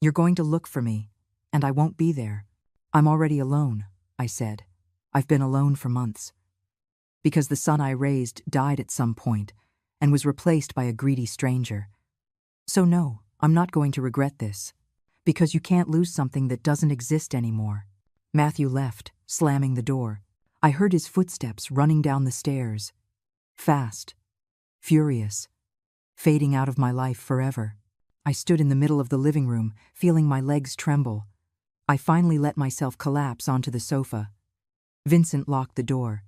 You're going to look for me, and I won't be there." "I'm already alone," I said. "I've been alone for months. Because the son I raised died at some point and was replaced by a greedy stranger. So no, I'm not going to regret this. Because you can't lose something that doesn't exist anymore." Matthew left, slamming the door. I heard his footsteps running down the stairs. Fast, furious, fading out of my life forever. I stood in the middle of the living room, feeling my legs tremble. I finally let myself collapse onto the sofa. Vincent locked the door.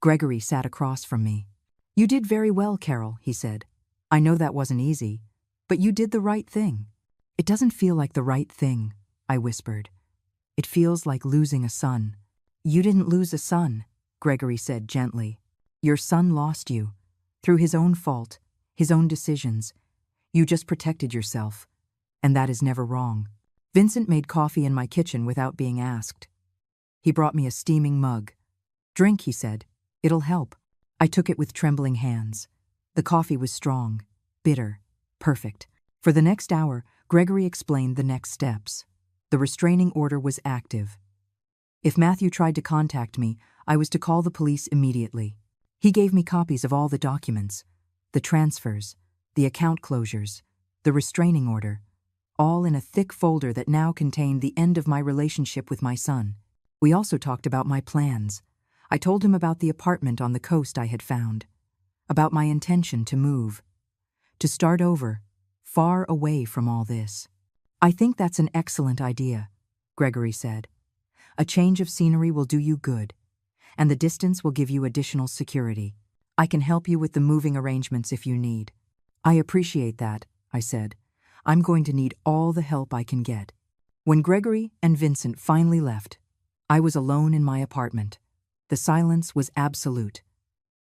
Gregory sat across from me. "You did very well, Carol," he said. "I know that wasn't easy, but you did the right thing." "It doesn't feel like the right thing," I whispered. "It feels like losing a son." "You didn't lose a son," Gregory said gently. "Your son lost you, through his own fault, his own decisions. You just protected yourself, and that is never wrong." Vincent made coffee in my kitchen without being asked. He brought me a steaming mug. "Drink," he said. "It'll help." I took it with trembling hands. The coffee was strong, bitter, perfect. For the next hour, Gregory explained the next steps. The restraining order was active. If Matthew tried to contact me, I was to call the police immediately. He gave me copies of all the documents, the transfers, the account closures, the restraining order, all in a thick folder that now contained the end of my relationship with my son. We also talked about my plans. I told him about the apartment on the coast I had found, about my intention to move, to start over, far away from all this. "I think that's an excellent idea," Gregory said. "A change of scenery will do you good, and the distance will give you additional security. I can help you with the moving arrangements if you need." "I appreciate that," I said. "I'm going to need all the help I can get." When Gregory and Vincent finally left, I was alone in my apartment. The silence was absolute.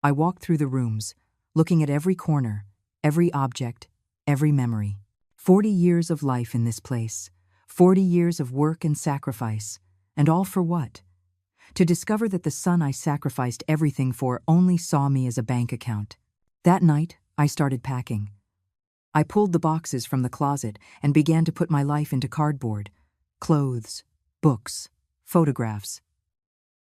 I walked through the rooms, looking at every corner, every object, every memory. 40 years of life in this place, 40 years of work and sacrifice, and all for what? To discover that the son I sacrificed everything for only saw me as a bank account. That night, I started packing. I pulled the boxes from the closet and began to put my life into cardboard. Clothes, books, photographs.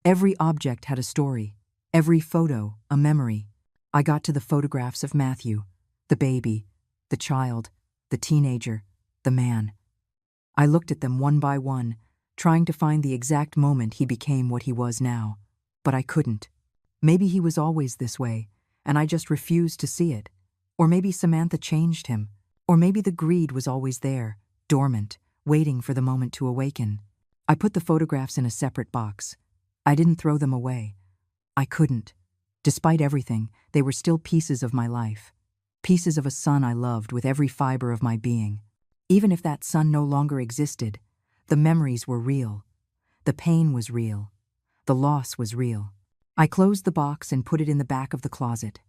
Every object had a story, every photo a memory. I got to the photographs of Matthew, the baby, the child, the teenager, the man. I looked at them one by one, trying to find the exact moment he became what he was now. But I couldn't. Maybe he was always this way, and I just refused to see it. Or maybe Samantha changed him. Or maybe the greed was always there, dormant, waiting for the moment to awaken. I put the photographs in a separate box. I didn't throw them away. I couldn't. Despite everything, they were still pieces of my life. Pieces of a son I loved with every fiber of my being. Even if that son no longer existed, the memories were real. The pain was real. The loss was real. I closed the box and put it in the back of the closet.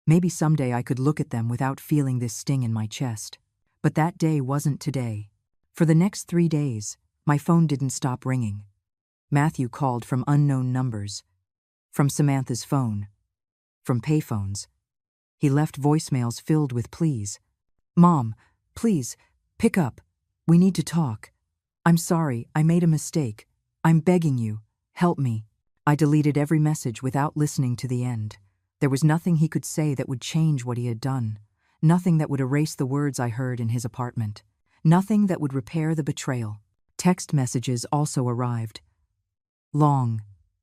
Maybe someday I could look at them without feeling this sting in my chest. But that day wasn't today. For the next 3 days, my phone didn't stop ringing. Matthew called from unknown numbers. From Samantha's phone. From payphones. He left voicemails filled with pleas. "Mom, please, pick up. We need to talk. I'm sorry, I made a mistake. I'm begging you, help me." I deleted every message without listening to the end. There was nothing he could say that would change what he had done. Nothing that would erase the words I heard in his apartment. Nothing that would repair the betrayal. Text messages also arrived. Long,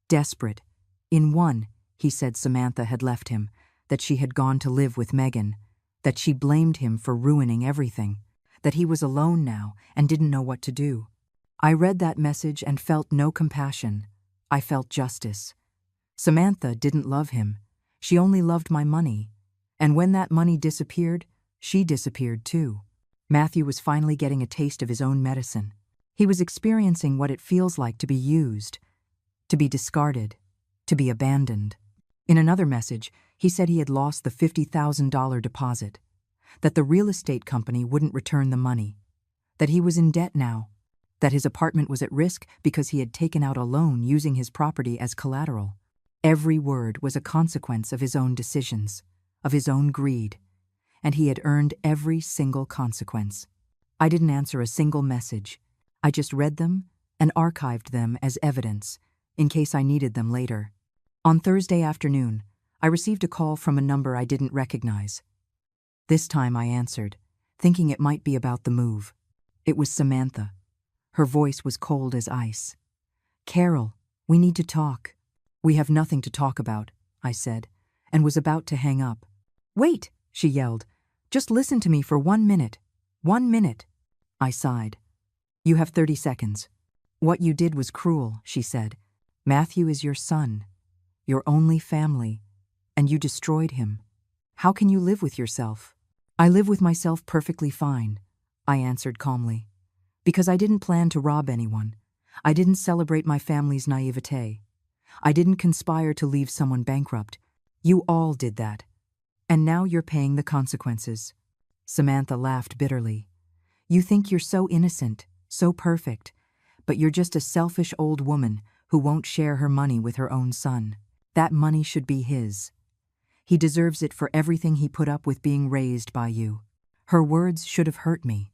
desperate. In one, he said Samantha had left him, that she had gone to live with Megan, that she blamed him for ruining everything, that he was alone now and didn't know what to do. I read that message and felt no compassion. I felt justice. Samantha didn't love him. She only loved my money. And when that money disappeared, she disappeared too. Matthew was finally getting a taste of his own medicine. He was experiencing what it feels like to be used, to be discarded, to be abandoned. In another message, he said he had lost the $50,000 deposit, that the real estate company wouldn't return the money, that he was in debt now, that his apartment was at risk because he had taken out a loan using his property as collateral. Every word was a consequence of his own decisions, of his own greed, and he had earned every single consequence. I didn't answer a single message. I just read them and archived them as evidence, in case I needed them later. On Thursday afternoon, I received a call from a number I didn't recognize. This time I answered, thinking it might be about the move. It was Samantha. Her voice was cold as ice. "Carol, we need to talk." "We have nothing to talk about," I said, and was about to hang up. "Wait," she yelled. "Just listen to me for 1 minute. 1 minute." I sighed. "You have 30 seconds. What you did was cruel," she said. "Matthew is your son, your only family, and you destroyed him. How can you live with yourself?" "I live with myself perfectly fine," I answered calmly. "Because I didn't plan to rob anyone. I didn't celebrate my family's naivete. I didn't conspire to leave someone bankrupt. You all did that. And now you're paying the consequences." Samantha laughed bitterly. "You think you're so innocent, so perfect, but you're just a selfish old woman who won't share her money with her own son. That money should be his. He deserves it for everything he put up with being raised by you." Her words should have hurt me,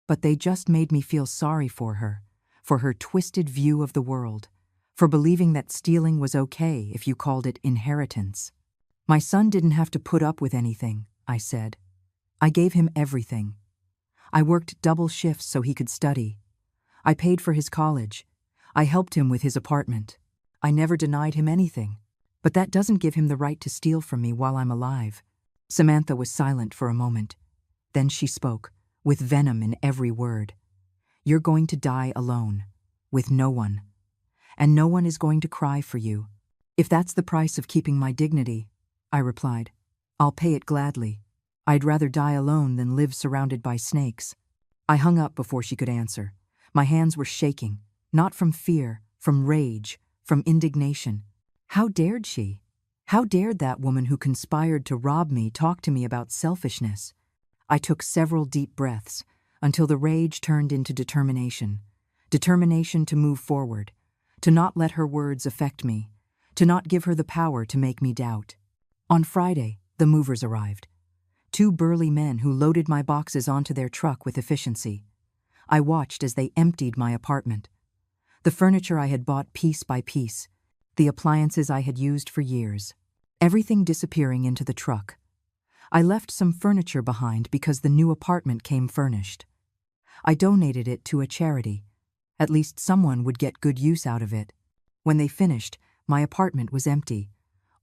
but they just made me feel sorry for her twisted view of the world, for believing that stealing was okay if you called it inheritance. "My son didn't have to put up with anything," I said. "I gave him everything. I worked double shifts so he could study. I paid for his college. I helped him with his apartment. I never denied him anything. But that doesn't give him the right to steal from me while I'm alive." Samantha was silent for a moment. Then she spoke, with venom in every word. "You're going to die alone, with no one. And no one is going to cry for you. If that's the price of keeping my dignity," I replied, "I'll pay it gladly. I'd rather die alone than live surrounded by snakes." I hung up before she could answer. My hands were shaking, not from fear, from rage, from indignation. How dared she? How dared that woman who conspired to rob me talk to me about selfishness? I took several deep breaths until the rage turned into determination. Determination to move forward, to not let her words affect me, to not give her the power to make me doubt. On Friday, the movers arrived. 2 burly men who loaded my boxes onto their truck with efficiency. I watched as they emptied my apartment. The furniture I had bought piece by piece, the appliances I had used for years, everything disappearing into the truck. I left some furniture behind because the new apartment came furnished. I donated it to a charity. At least someone would get good use out of it. When they finished, my apartment was empty.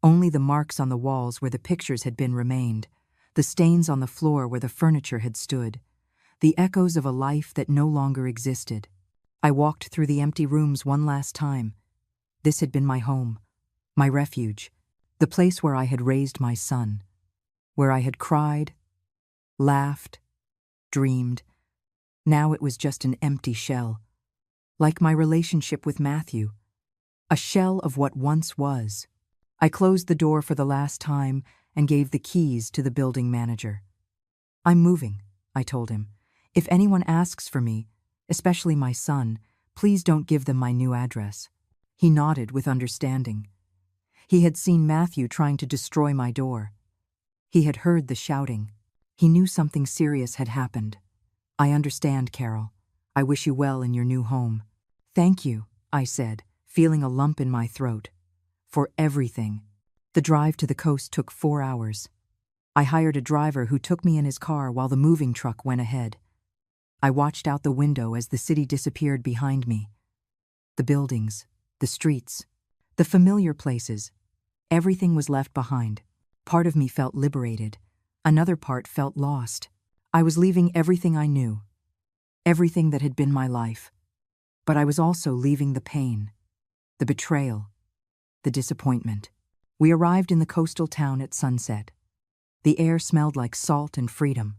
Only the marks on the walls where the pictures had been remained, the stains on the floor where the furniture had stood, the echoes of a life that no longer existed. I walked through the empty rooms one last time. This had been my home, my refuge, the place where I had raised my son, where I had cried, laughed, dreamed. Now it was just an empty shell, like my relationship with Matthew, a shell of what once was. I closed the door for the last time and gave the keys to the building manager. "I'm moving," I told him. "If anyone asks for me, especially my son, please don't give them my new address." He nodded with understanding. He had seen Matthew trying to destroy my door. He had heard the shouting. He knew something serious had happened. "I understand, Carol. I wish you well in your new home." "Thank you," I said, feeling a lump in my throat. "For everything." The drive to the coast took 4 hours. I hired a driver who took me in his car while the moving truck went ahead. I watched out the window as the city disappeared behind me. The buildings, the streets, the familiar places. Everything was left behind. Part of me felt liberated. Another part felt lost. I was leaving everything I knew, everything that had been my life. But I was also leaving the pain, the betrayal, the disappointment. We arrived in the coastal town at sunset. The air smelled like salt and freedom.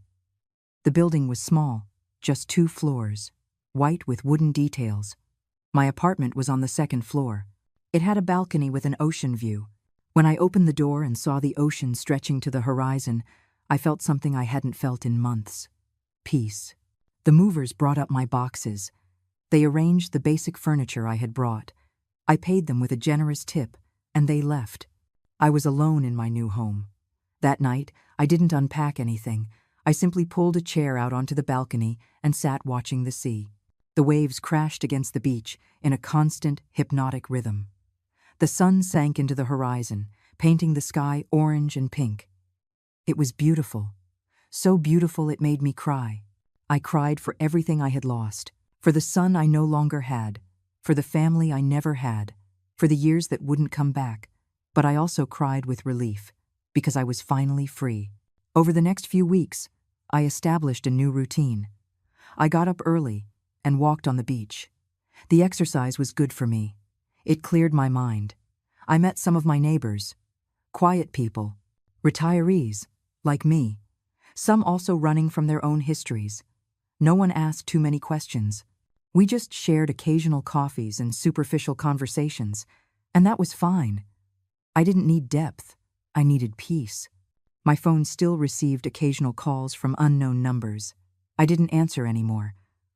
The building was small, just 2 floors, white with wooden details. My apartment was on the 2nd floor. It had a balcony with an ocean view. When I opened the door and saw the ocean stretching to the horizon, I felt something I hadn't felt in months: peace. The movers brought up my boxes. They arranged the basic furniture I had brought. I paid them with a generous tip, and they left. I was alone in my new home. That night, I didn't unpack anything. I simply pulled a chair out onto the balcony and sat watching the sea. The waves crashed against the beach in a constant, hypnotic rhythm. The sun sank into the horizon, painting the sky orange and pink. It was beautiful, so beautiful it made me cry. I cried for everything I had lost, for the son I no longer had, for the family I never had, for the years that wouldn't come back. But I also cried with relief, because I was finally free. Over the next few weeks, I established a new routine. I got up early and walked on the beach. The exercise was good for me. It cleared my mind. I met some of my neighbors, quiet people, retirees, like me, some also running from their own histories. No one asked too many questions. We just shared occasional coffees and superficial conversations, and that was fine. I didn't need depth. I needed peace. My phone still received occasional calls from unknown numbers. I didn't answer anymore.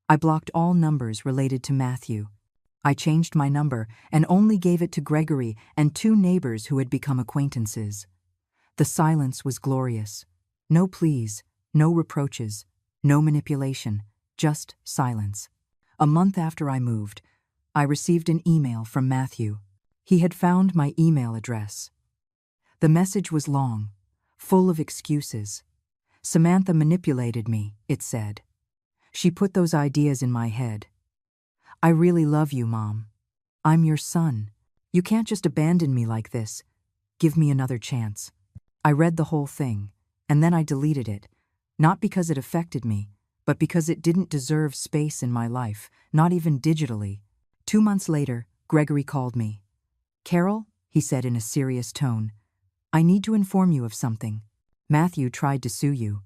I blocked all numbers related to Matthew. I changed my number and only gave it to Gregory and 2 neighbors who had become acquaintances. The silence was glorious. No pleas, no reproaches, no manipulation, just silence. A month after I moved, I received an email from Matthew. He had found my email address. The message was long, full of excuses. "Samantha manipulated me," it said. "She put those ideas in my head. I really love you, Mom. I'm your son. You can't just abandon me like this. Give me another chance." I read the whole thing, and then I deleted it, not because it affected me, but because it didn't deserve space in my life, not even digitally. 2 months later, Gregory called me. "Carol," he said in a serious tone, "I need to inform you of something. Matthew tried to sue you.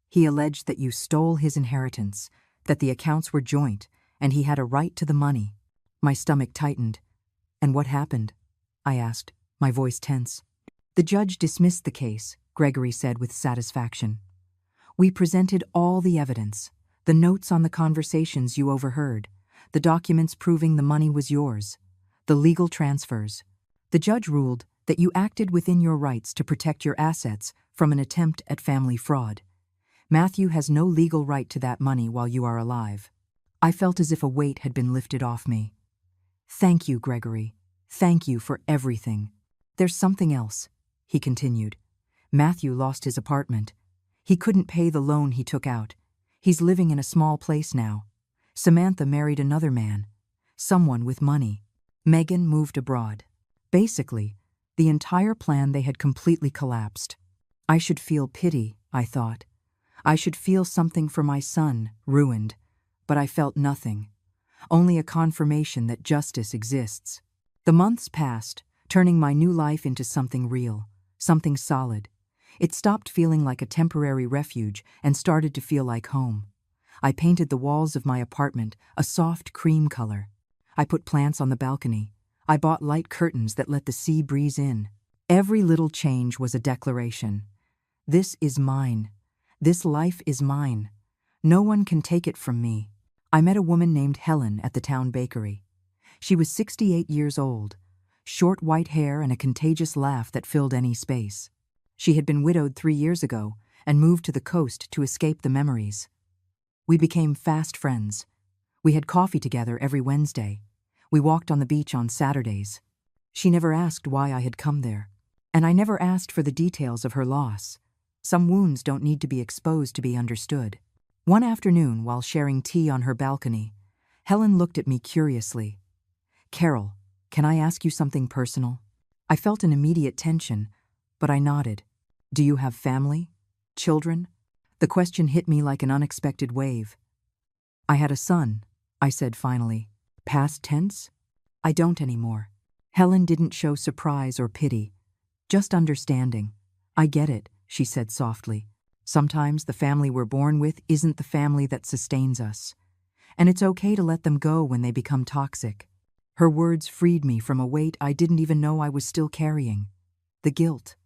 He alleged that you stole his inheritance, that the accounts were joint, and he had a right to the money." My stomach tightened. "And what happened?" I asked, my voice tense. "The judge dismissed the case," Gregory said with satisfaction. "We presented all the evidence, the notes on the conversations you overheard, the documents proving the money was yours, the legal transfers. The judge ruled that you acted within your rights to protect your assets from an attempt at family fraud. Matthew has no legal right to that money while you are alive." I felt as if a weight had been lifted off me. "Thank you, Gregory. Thank you for everything. There's something else," he continued. Matthew lost his apartment. He couldn't pay the loan he took out. He's living in a small place now. Samantha married another man, someone with money. Megan moved abroad. Basically, the entire plan they had completely collapsed. I should feel pity, I thought. I should feel something for my son, ruined. But I felt nothing. Only a confirmation that justice exists. The months passed, turning my new life into something real, something solid. It stopped feeling like a temporary refuge and started to feel like home. I painted the walls of my apartment a soft cream color. I put plants on the balcony. I bought light curtains that let the sea breeze in. Every little change was a declaration. This is mine. This life is mine. No one can take it from me. I met a woman named Helen at the town bakery. She was 68 years old, short white hair and a contagious laugh that filled any space. She had been widowed 3 years ago and moved to the coast to escape the memories. We became fast friends. We had coffee together every Wednesday. We walked on the beach on Saturdays. She never asked why I had come there, and I never asked for the details of her loss. Some wounds don't need to be exposed to be understood. One afternoon, while sharing tea on her balcony, Helen looked at me curiously. "Carol, can I ask you something personal?" I felt an immediate tension, but I nodded. "Do you have family? Children?" The question hit me like an unexpected wave. "I had a son," I said finally. Past tense? "I don't anymore." Helen didn't show surprise or pity, just understanding. "I get it," she said softly. "Sometimes the family we're born with isn't the family that sustains us. And it's okay to let them go when they become toxic." Her words freed me from a weight I didn't even know I was still carrying. The guilt.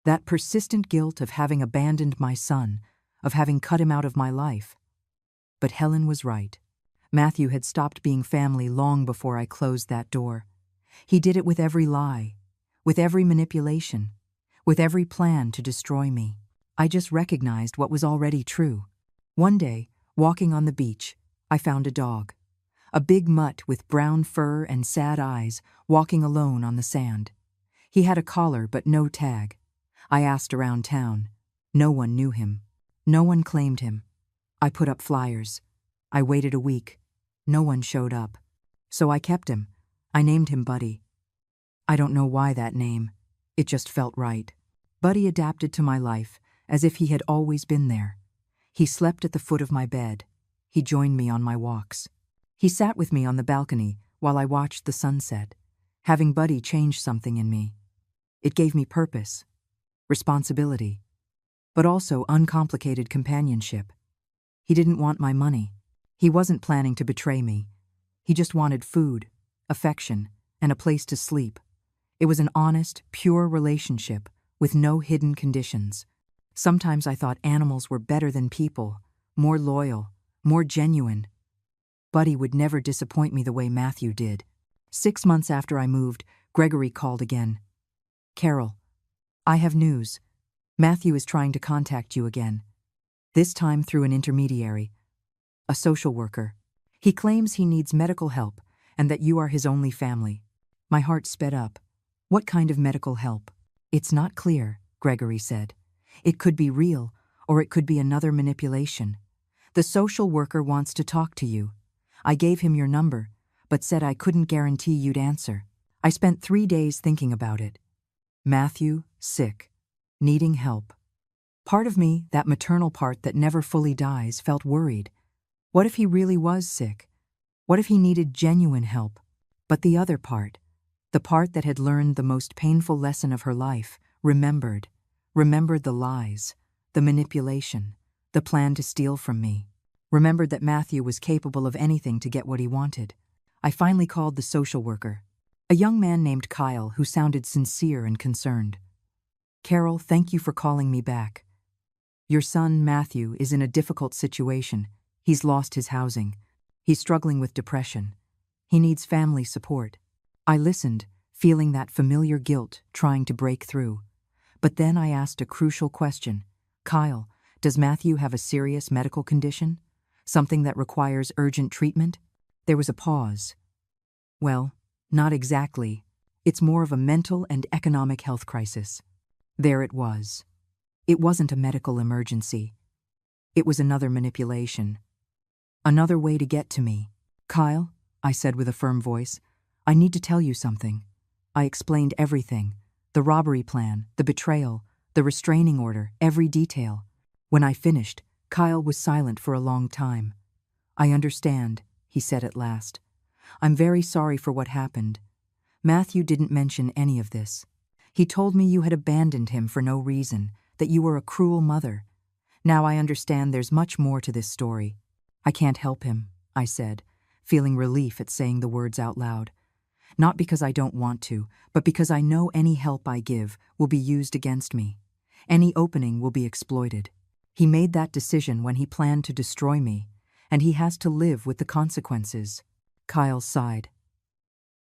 That persistent guilt of having abandoned my son, of having cut him out of my life. But Helen was right. Matthew had stopped being family long before I closed that door. He did it with every lie, with every manipulation, with every plan to destroy me. I just recognized what was already true. One day, walking on the beach, I found a dog. A big mutt with brown fur and sad eyes, walking alone on the sand. He had a collar but no tag. I asked around town. No one knew him. No one claimed him. I put up flyers. I waited a week. No one showed up. So I kept him. I named him Buddy. I don't know why that name. It just felt right. Buddy adapted to my life, as if he had always been there. He slept at the foot of my bed. He joined me on my walks. He sat with me on the balcony while I watched the sunset. Having Buddy changed something in me. It gave me purpose, responsibility, but also uncomplicated companionship. He didn't want my money. He wasn't planning to betray me. He just wanted food, affection, and a place to sleep. It was an honest, pure relationship with no hidden conditions. Sometimes I thought animals were better than people, more loyal, more genuine. Buddy would never disappoint me the way Matthew did. 6 months after I moved, Gregory called again. "Carol, I have news. Matthew is trying to contact you again. This time through an intermediary, a social worker. He claims he needs medical help and that you are his only family." My heart sped up. "What kind of medical help?" "It's not clear," Gregory said. "It could be real, or it could be another manipulation. The social worker wants to talk to you. I gave him your number, but said I couldn't guarantee you'd answer." I spent 3 days thinking about it. Matthew, sick, needing help. Part of me, that maternal part that never fully dies, felt worried. What if he really was sick? What if he needed genuine help? But the other part, the part that had learned the most painful lesson of her life, remembered the lies, the manipulation, the plan to steal from me. Remembered that Matthew was capable of anything to get what he wanted. I finally called the social worker, a young man named Kyle who sounded sincere and concerned. "Carol, thank you for calling me back. Your son, Matthew, is in a difficult situation. He's lost his housing. He's struggling with depression. He needs family support." I listened, feeling that familiar guilt trying to break through. But then I asked a crucial question. "Kyle, does Matthew have a serious medical condition? Something that requires urgent treatment?" There was a pause. "Well, not exactly. It's more of a mental and economic health crisis." There it was. It wasn't a medical emergency. It was another manipulation. Another way to get to me. "Kyle," I said with a firm voice, "I need to tell you something." I explained everything. The robbery plan, the betrayal, the restraining order, every detail. When I finished, Kyle was silent for a long time. "I understand," he said at last. "I'm very sorry for what happened. Matthew didn't mention any of this. He told me you had abandoned him for no reason, that you were a cruel mother. Now I understand there's much more to this story. I can't help him," I said, feeling relief at saying the words out loud. Not because I don't want to, but because I know any help I give will be used against me. Any opening will be exploited. He made that decision when he planned to destroy me, and he has to live with the consequences. Kyle sighed.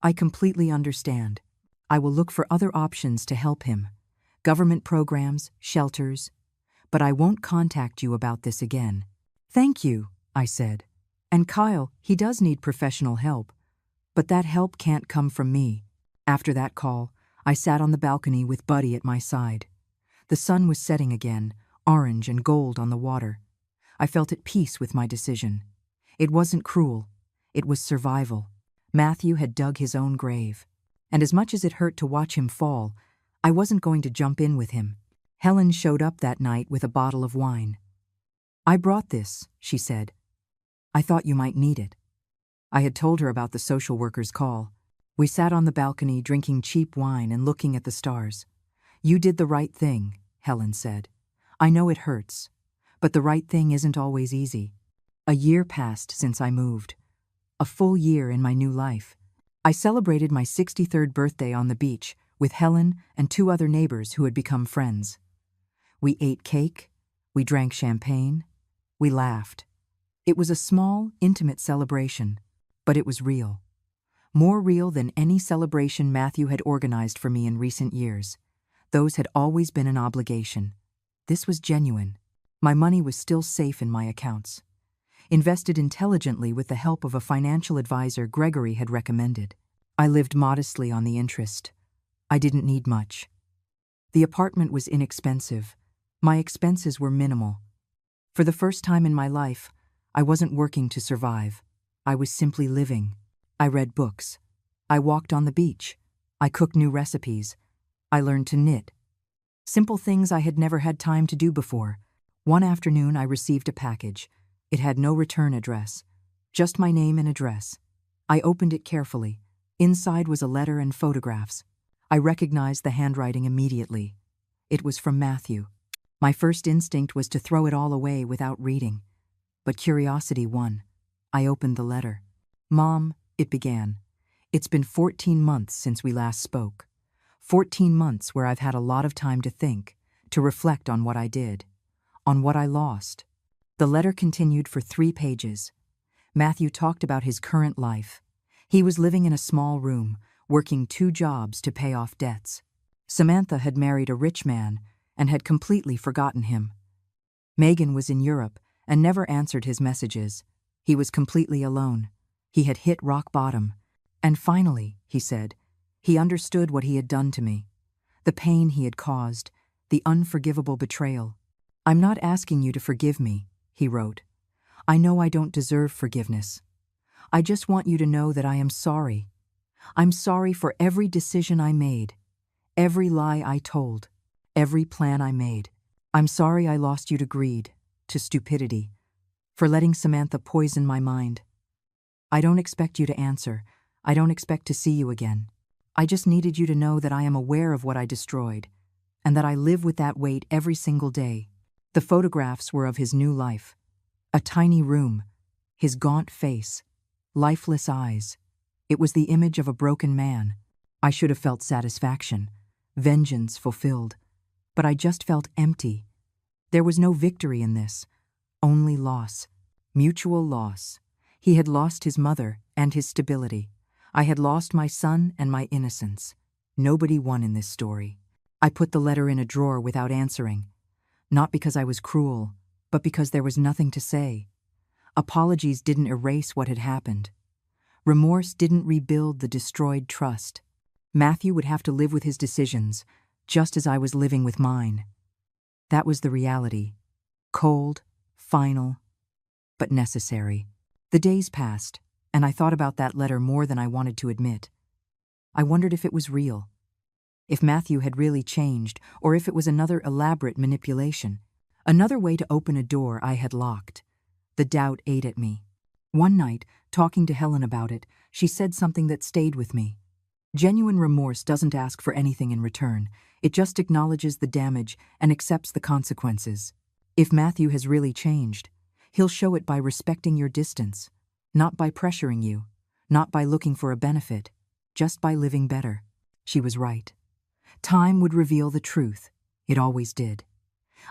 "I completely understand. I will look for other options to help him. Government programs, shelters. But I won't contact you about this again." "Thank you," I said. "And Kyle, he does need professional help. But that help can't come from me." After that call, I sat on the balcony with Buddy at my side. The sun was setting again, orange and gold on the water. I felt at peace with my decision. It wasn't cruel. It was survival. Matthew had dug his own grave. And as much as it hurt to watch him fall, I wasn't going to jump in with him. Helen showed up that night with a bottle of wine. "I brought this," she said. "I thought you might need it." I had told her about the social worker's call. We sat on the balcony drinking cheap wine and looking at the stars. "You did the right thing," Helen said. "I know it hurts, but the right thing isn't always easy." A year passed since I moved. A full year in my new life. I celebrated my 63rd birthday on the beach with Helen and 2 other neighbors who had become friends. We ate cake, we drank champagne, we laughed. It was a small, intimate celebration, but it was real. More real than any celebration Matthew had organized for me in recent years. Those had always been an obligation. This was genuine. My money was still safe in my accounts. Invested intelligently with the help of a financial advisor Gregory had recommended. I lived modestly on the interest. I didn't need much. The apartment was inexpensive. My expenses were minimal. For the first time in my life, I wasn't working to survive. I was simply living. I read books. I walked on the beach. I cooked new recipes. I learned to knit. Simple things I had never had time to do before. One afternoon I received a package. It had no return address, just my name and address. I opened it carefully. Inside was a letter and photographs. I recognized the handwriting immediately. It was from Matthew. My first instinct was to throw it all away without reading. But curiosity won. I opened the letter. "Mom," it began, "it's been 14 months since we last spoke. 14 months where I've had a lot of time to think, to reflect on what I did, on what I lost." The letter continued for 3 pages. Matthew talked about his current life. He was living in a small room, working 2 jobs to pay off debts. Samantha had married a rich man and had completely forgotten him. Megan was in Europe and never answered his messages. He was completely alone. He had hit rock bottom. And finally, he said, he understood what he had done to me. The pain he had caused, the unforgivable betrayal. "I'm not asking you to forgive me," he wrote. "I know I don't deserve forgiveness. I just want you to know that I am sorry. I'm sorry for every decision I made, every lie I told, every plan I made. I'm sorry I lost you to greed, to stupidity, for letting Samantha poison my mind. I don't expect you to answer. I don't expect to see you again. I just needed you to know that I am aware of what I destroyed, and that I live with that weight every single day." The photographs were of his new life. A tiny room, his gaunt face, lifeless eyes. It was the image of a broken man. I should have felt satisfaction, vengeance fulfilled. But I just felt empty. There was no victory in this, only loss, mutual loss. He had lost his mother and his stability. I had lost my son and my innocence. Nobody won in this story. I put the letter in a drawer without answering. Not because I was cruel, but because there was nothing to say. Apologies didn't erase what had happened. Remorse didn't rebuild the destroyed trust. Matthew would have to live with his decisions, just as I was living with mine. That was the reality. Cold, final, but necessary. The days passed, and I thought about that letter more than I wanted to admit. I wondered if it was real, if Matthew had really changed, or if it was another elaborate manipulation, another way to open a door I had locked. The doubt ate at me. One night, talking to Helen about it, she said something that stayed with me. Genuine remorse doesn't ask for anything in return. It just acknowledges the damage and accepts the consequences. If Matthew has really changed, he'll show it by respecting your distance, not by pressuring you, not by looking for a benefit, just by living better. She was right. Time would reveal the truth. It always did.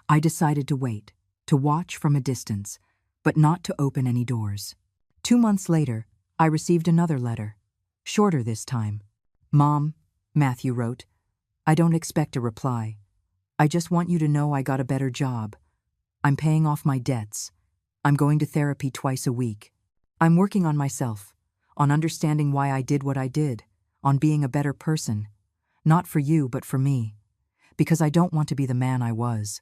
I decided to wait, to watch from a distance, but not to open any doors. 2 months later, I received another letter, shorter this time. "Mom," Matthew wrote, "I don't expect a reply. I just want you to know I got a better job. I'm paying off my debts. I'm going to therapy twice a week. I'm working on myself, on understanding why I did what I did, on being a better person. Not for you, but for me. Because I don't want to be the man I was.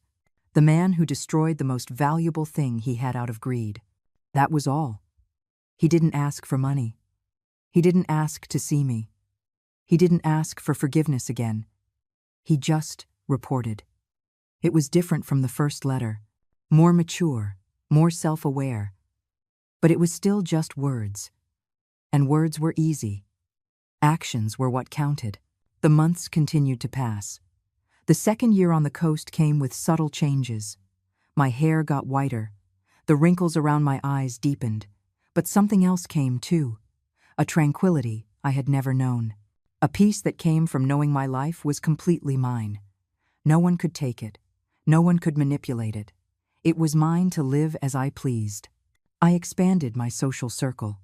The man who destroyed the most valuable thing he had out of greed." That was all. He didn't ask for money. He didn't ask to see me. He didn't ask for forgiveness again. He just reported. It was different from the first letter, more mature, more self-aware. But it was still just words. And words were easy. Actions were what counted. The months continued to pass. The second year on the coast came with subtle changes. My hair got whiter. The wrinkles around my eyes deepened. But something else came too. A tranquility I had never known. A peace that came from knowing my life was completely mine. No one could take it. No one could manipulate it. It was mine to live as I pleased. I expanded my social circle.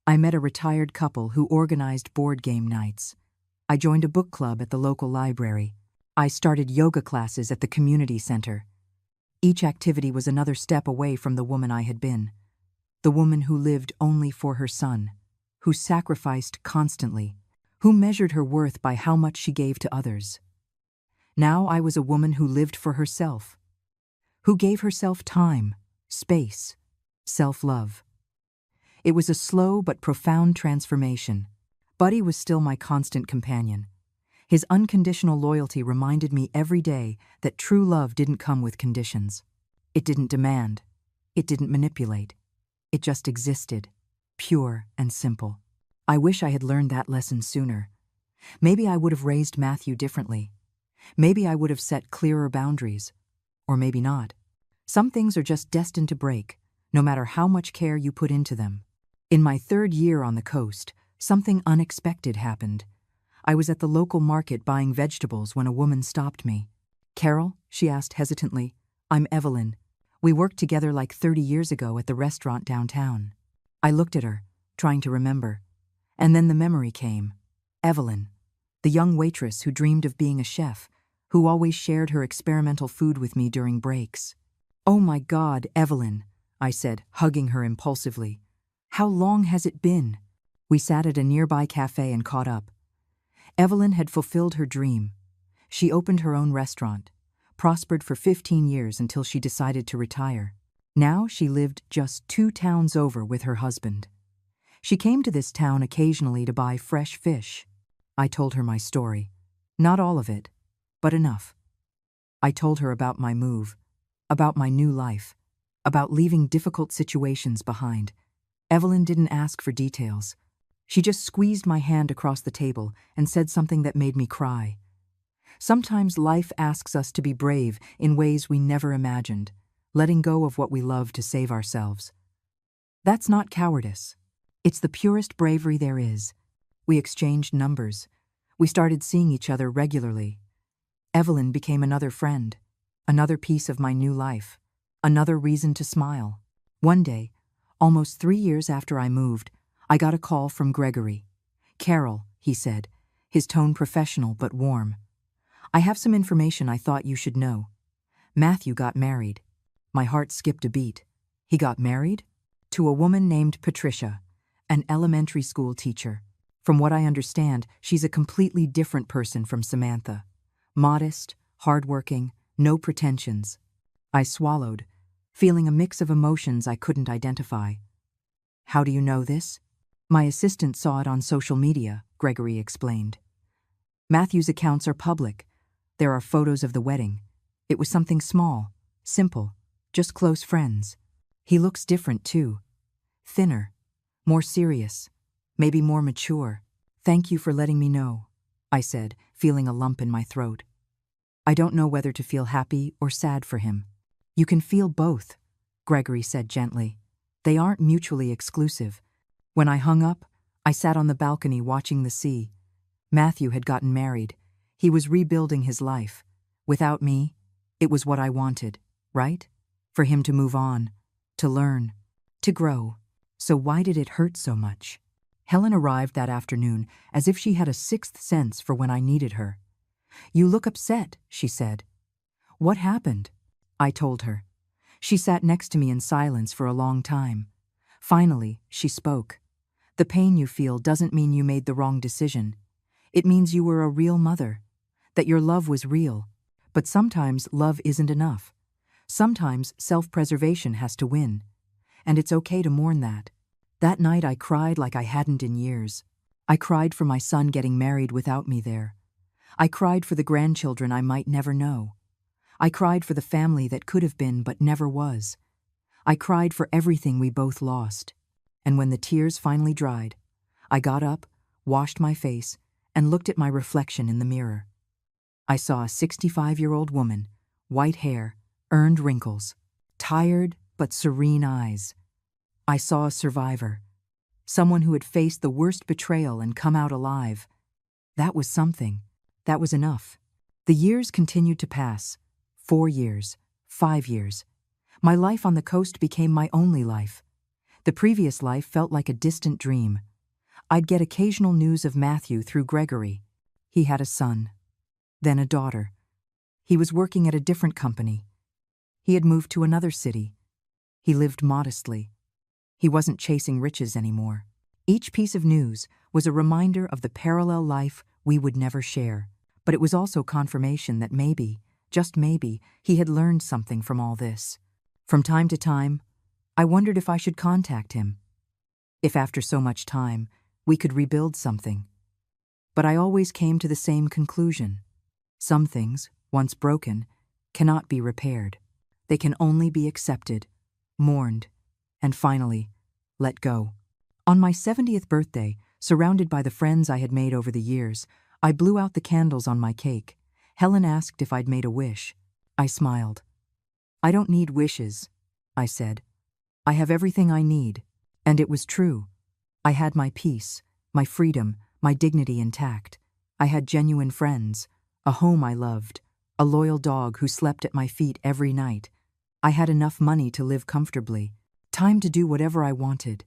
I met a retired couple who organized board game nights. I joined a book club at the local library. I started yoga classes at the community center. Each activity was another step away from the woman I had been. The woman who lived only for her son, who sacrificed constantly, who measured her worth by how much she gave to others. Now I was a woman who lived for herself, who gave herself time, space, self-love. It was a slow but profound transformation. Buddy was still my constant companion. His unconditional loyalty reminded me every day that true love didn't come with conditions. It didn't demand. It didn't manipulate. It just existed, pure and simple. I wish I had learned that lesson sooner. Maybe I would have raised Matthew differently. Maybe I would have set clearer boundaries. Or maybe not. Some things are just destined to break, no matter how much care you put into them. In my 3rd year on the coast, something unexpected happened. I was at the local market buying vegetables when a woman stopped me. "Carol?" she asked hesitantly. "I'm Evelyn. We worked together like 30 years ago at the restaurant downtown." I looked at her, trying to remember. And then the memory came. Evelyn, the young waitress who dreamed of being a chef, who always shared her experimental food with me during breaks. "Oh my God, Evelyn," I said, hugging her impulsively. "How long has it been?" We sat at a nearby cafe and caught up. Evelyn had fulfilled her dream. She opened her own restaurant, prospered for 15 years until she decided to retire. Now she lived just 2 towns over with her husband. She came to this town occasionally to buy fresh fish. I told her my story. Not all of it, but enough. I told her about my move, about my new life, about leaving difficult situations behind. Evelyn didn't ask for details. She just squeezed my hand across the table and said something that made me cry. Sometimes life asks us to be brave in ways we never imagined, letting go of what we love to save ourselves. That's not cowardice. It's the purest bravery there is. We exchanged numbers. We started seeing each other regularly. Evelyn became another friend, another piece of my new life, another reason to smile. One day, almost 3 years after I moved, I got a call from Gregory. "Carol," he said, his tone professional but warm. "I have some information I thought you should know. Matthew got married." My heart skipped a beat. He got married? To a woman named Patricia, an elementary school teacher. From what I understand, she's a completely different person from Samantha. Modest, hardworking, no pretensions. I swallowed, feeling a mix of emotions I couldn't identify. How do you know this? My assistant saw it on social media, Gregory explained. Matthew's accounts are public. There are photos of the wedding. It was something small, simple, just close friends. He looks different too. Thinner, more serious, maybe more mature. Thank you for letting me know, I said, feeling a lump in my throat. I don't know whether to feel happy or sad for him. You can feel both, Gregory said gently. They aren't mutually exclusive. When I hung up, I sat on the balcony watching the sea. Matthew had gotten married. He was rebuilding his life. Without me, it was what I wanted, right? For him to move on, to learn, to grow. So why did it hurt so much? Helen arrived that afternoon as if she had a sixth sense for when I needed her. You look upset, she said. What happened? I told her. She sat next to me in silence for a long time. Finally, she spoke. The pain you feel doesn't mean you made the wrong decision. It means you were a real mother, that your love was real. But sometimes love isn't enough. Sometimes self-preservation has to win. And it's okay to mourn that. That night I cried like I hadn't in years. I cried for my son getting married without me there. I cried for the grandchildren I might never know. I cried for the family that could have been but never was. I cried for everything we both lost. And when the tears finally dried, I got up, washed my face, and looked at my reflection in the mirror. I saw a 65-year-old woman, white hair, earned wrinkles, tired but serene eyes. I saw a survivor, someone who had faced the worst betrayal and come out alive. That was something. That was enough. The years continued to pass. 4 years, 5 years. My life on the coast became my only life. The previous life felt like a distant dream. I'd get occasional news of Matthew through Gregory. He had a son, then a daughter. He was working at a different company. He had moved to another city. He lived modestly. He wasn't chasing riches anymore. Each piece of news was a reminder of the parallel life we would never share, but it was also confirmation that maybe, just maybe, he had learned something from all this. From time to time, I wondered if I should contact him. If after so much time, we could rebuild something. But I always came to the same conclusion. Some things, once broken, cannot be repaired. They can only be accepted, mourned, and finally, let go. On my 70th birthday, surrounded by the friends I had made over the years, I blew out the candles on my cake. Helen asked if I'd made a wish. I smiled. I don't need wishes, I said. I have everything I need. And it was true. I had my peace, my freedom, my dignity intact. I had genuine friends, a home I loved, a loyal dog who slept at my feet every night. I had enough money to live comfortably, time to do whatever I wanted.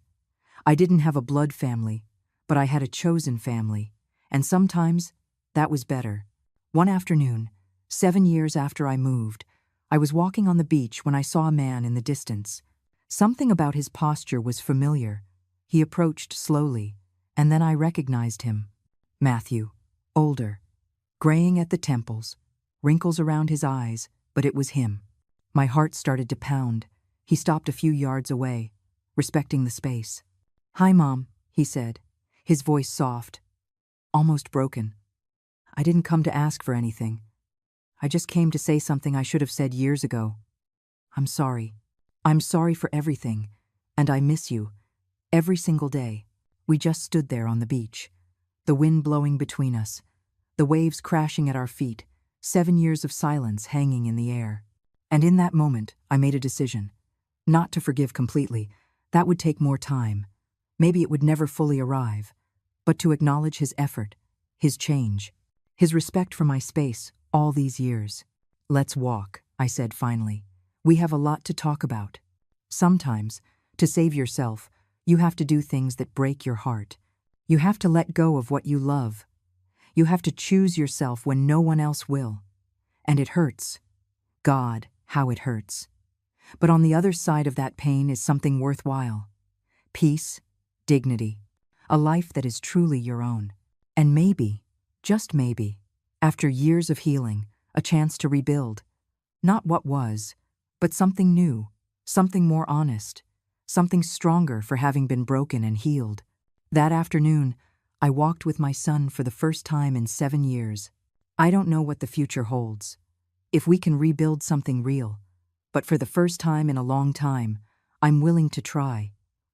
I didn't have a blood family, but I had a chosen family, and sometimes that was better. One afternoon, 7 years after I moved, I was walking on the beach when I saw a man in the distance. Something about his posture was familiar. He approached slowly, and then I recognized him. Matthew, older, graying at the temples, wrinkles around his eyes, but it was him. My heart started to pound. He stopped a few yards away, respecting the space. "Hi, Mom," he said, his voice soft, almost broken. "I didn't come to ask for anything. I just came to say something I should have said years ago. I'm sorry. I'm sorry for everything, and I miss you. Every single day." We just stood there on the beach, the wind blowing between us, the waves crashing at our feet, 7 years of silence hanging in the air. And in that moment, I made a decision. Not to forgive completely. That would take more time. Maybe it would never fully arrive. But to acknowledge his effort, his change, his respect for my space all these years. "Let's walk," I said finally. "We have a lot to talk about." Sometimes, to save yourself, you have to do things that break your heart. You have to let go of what you love. You have to choose yourself when no one else will. And it hurts. God, how it hurts. But on the other side of that pain is something worthwhile. Peace, dignity, a life that is truly your own. And maybe, just maybe, After years of healing, a chance to rebuild. Not what was, but something new, something more honest, something stronger for having been broken and healed. That afternoon, I walked with my son for the first time in 7 years. I don't know what the future holds, if we can rebuild something real, but for the first time in a long time, I'm willing to try,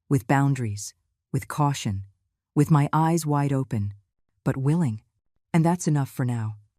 with boundaries, with caution, with my eyes wide open, but willing, and that's enough for now.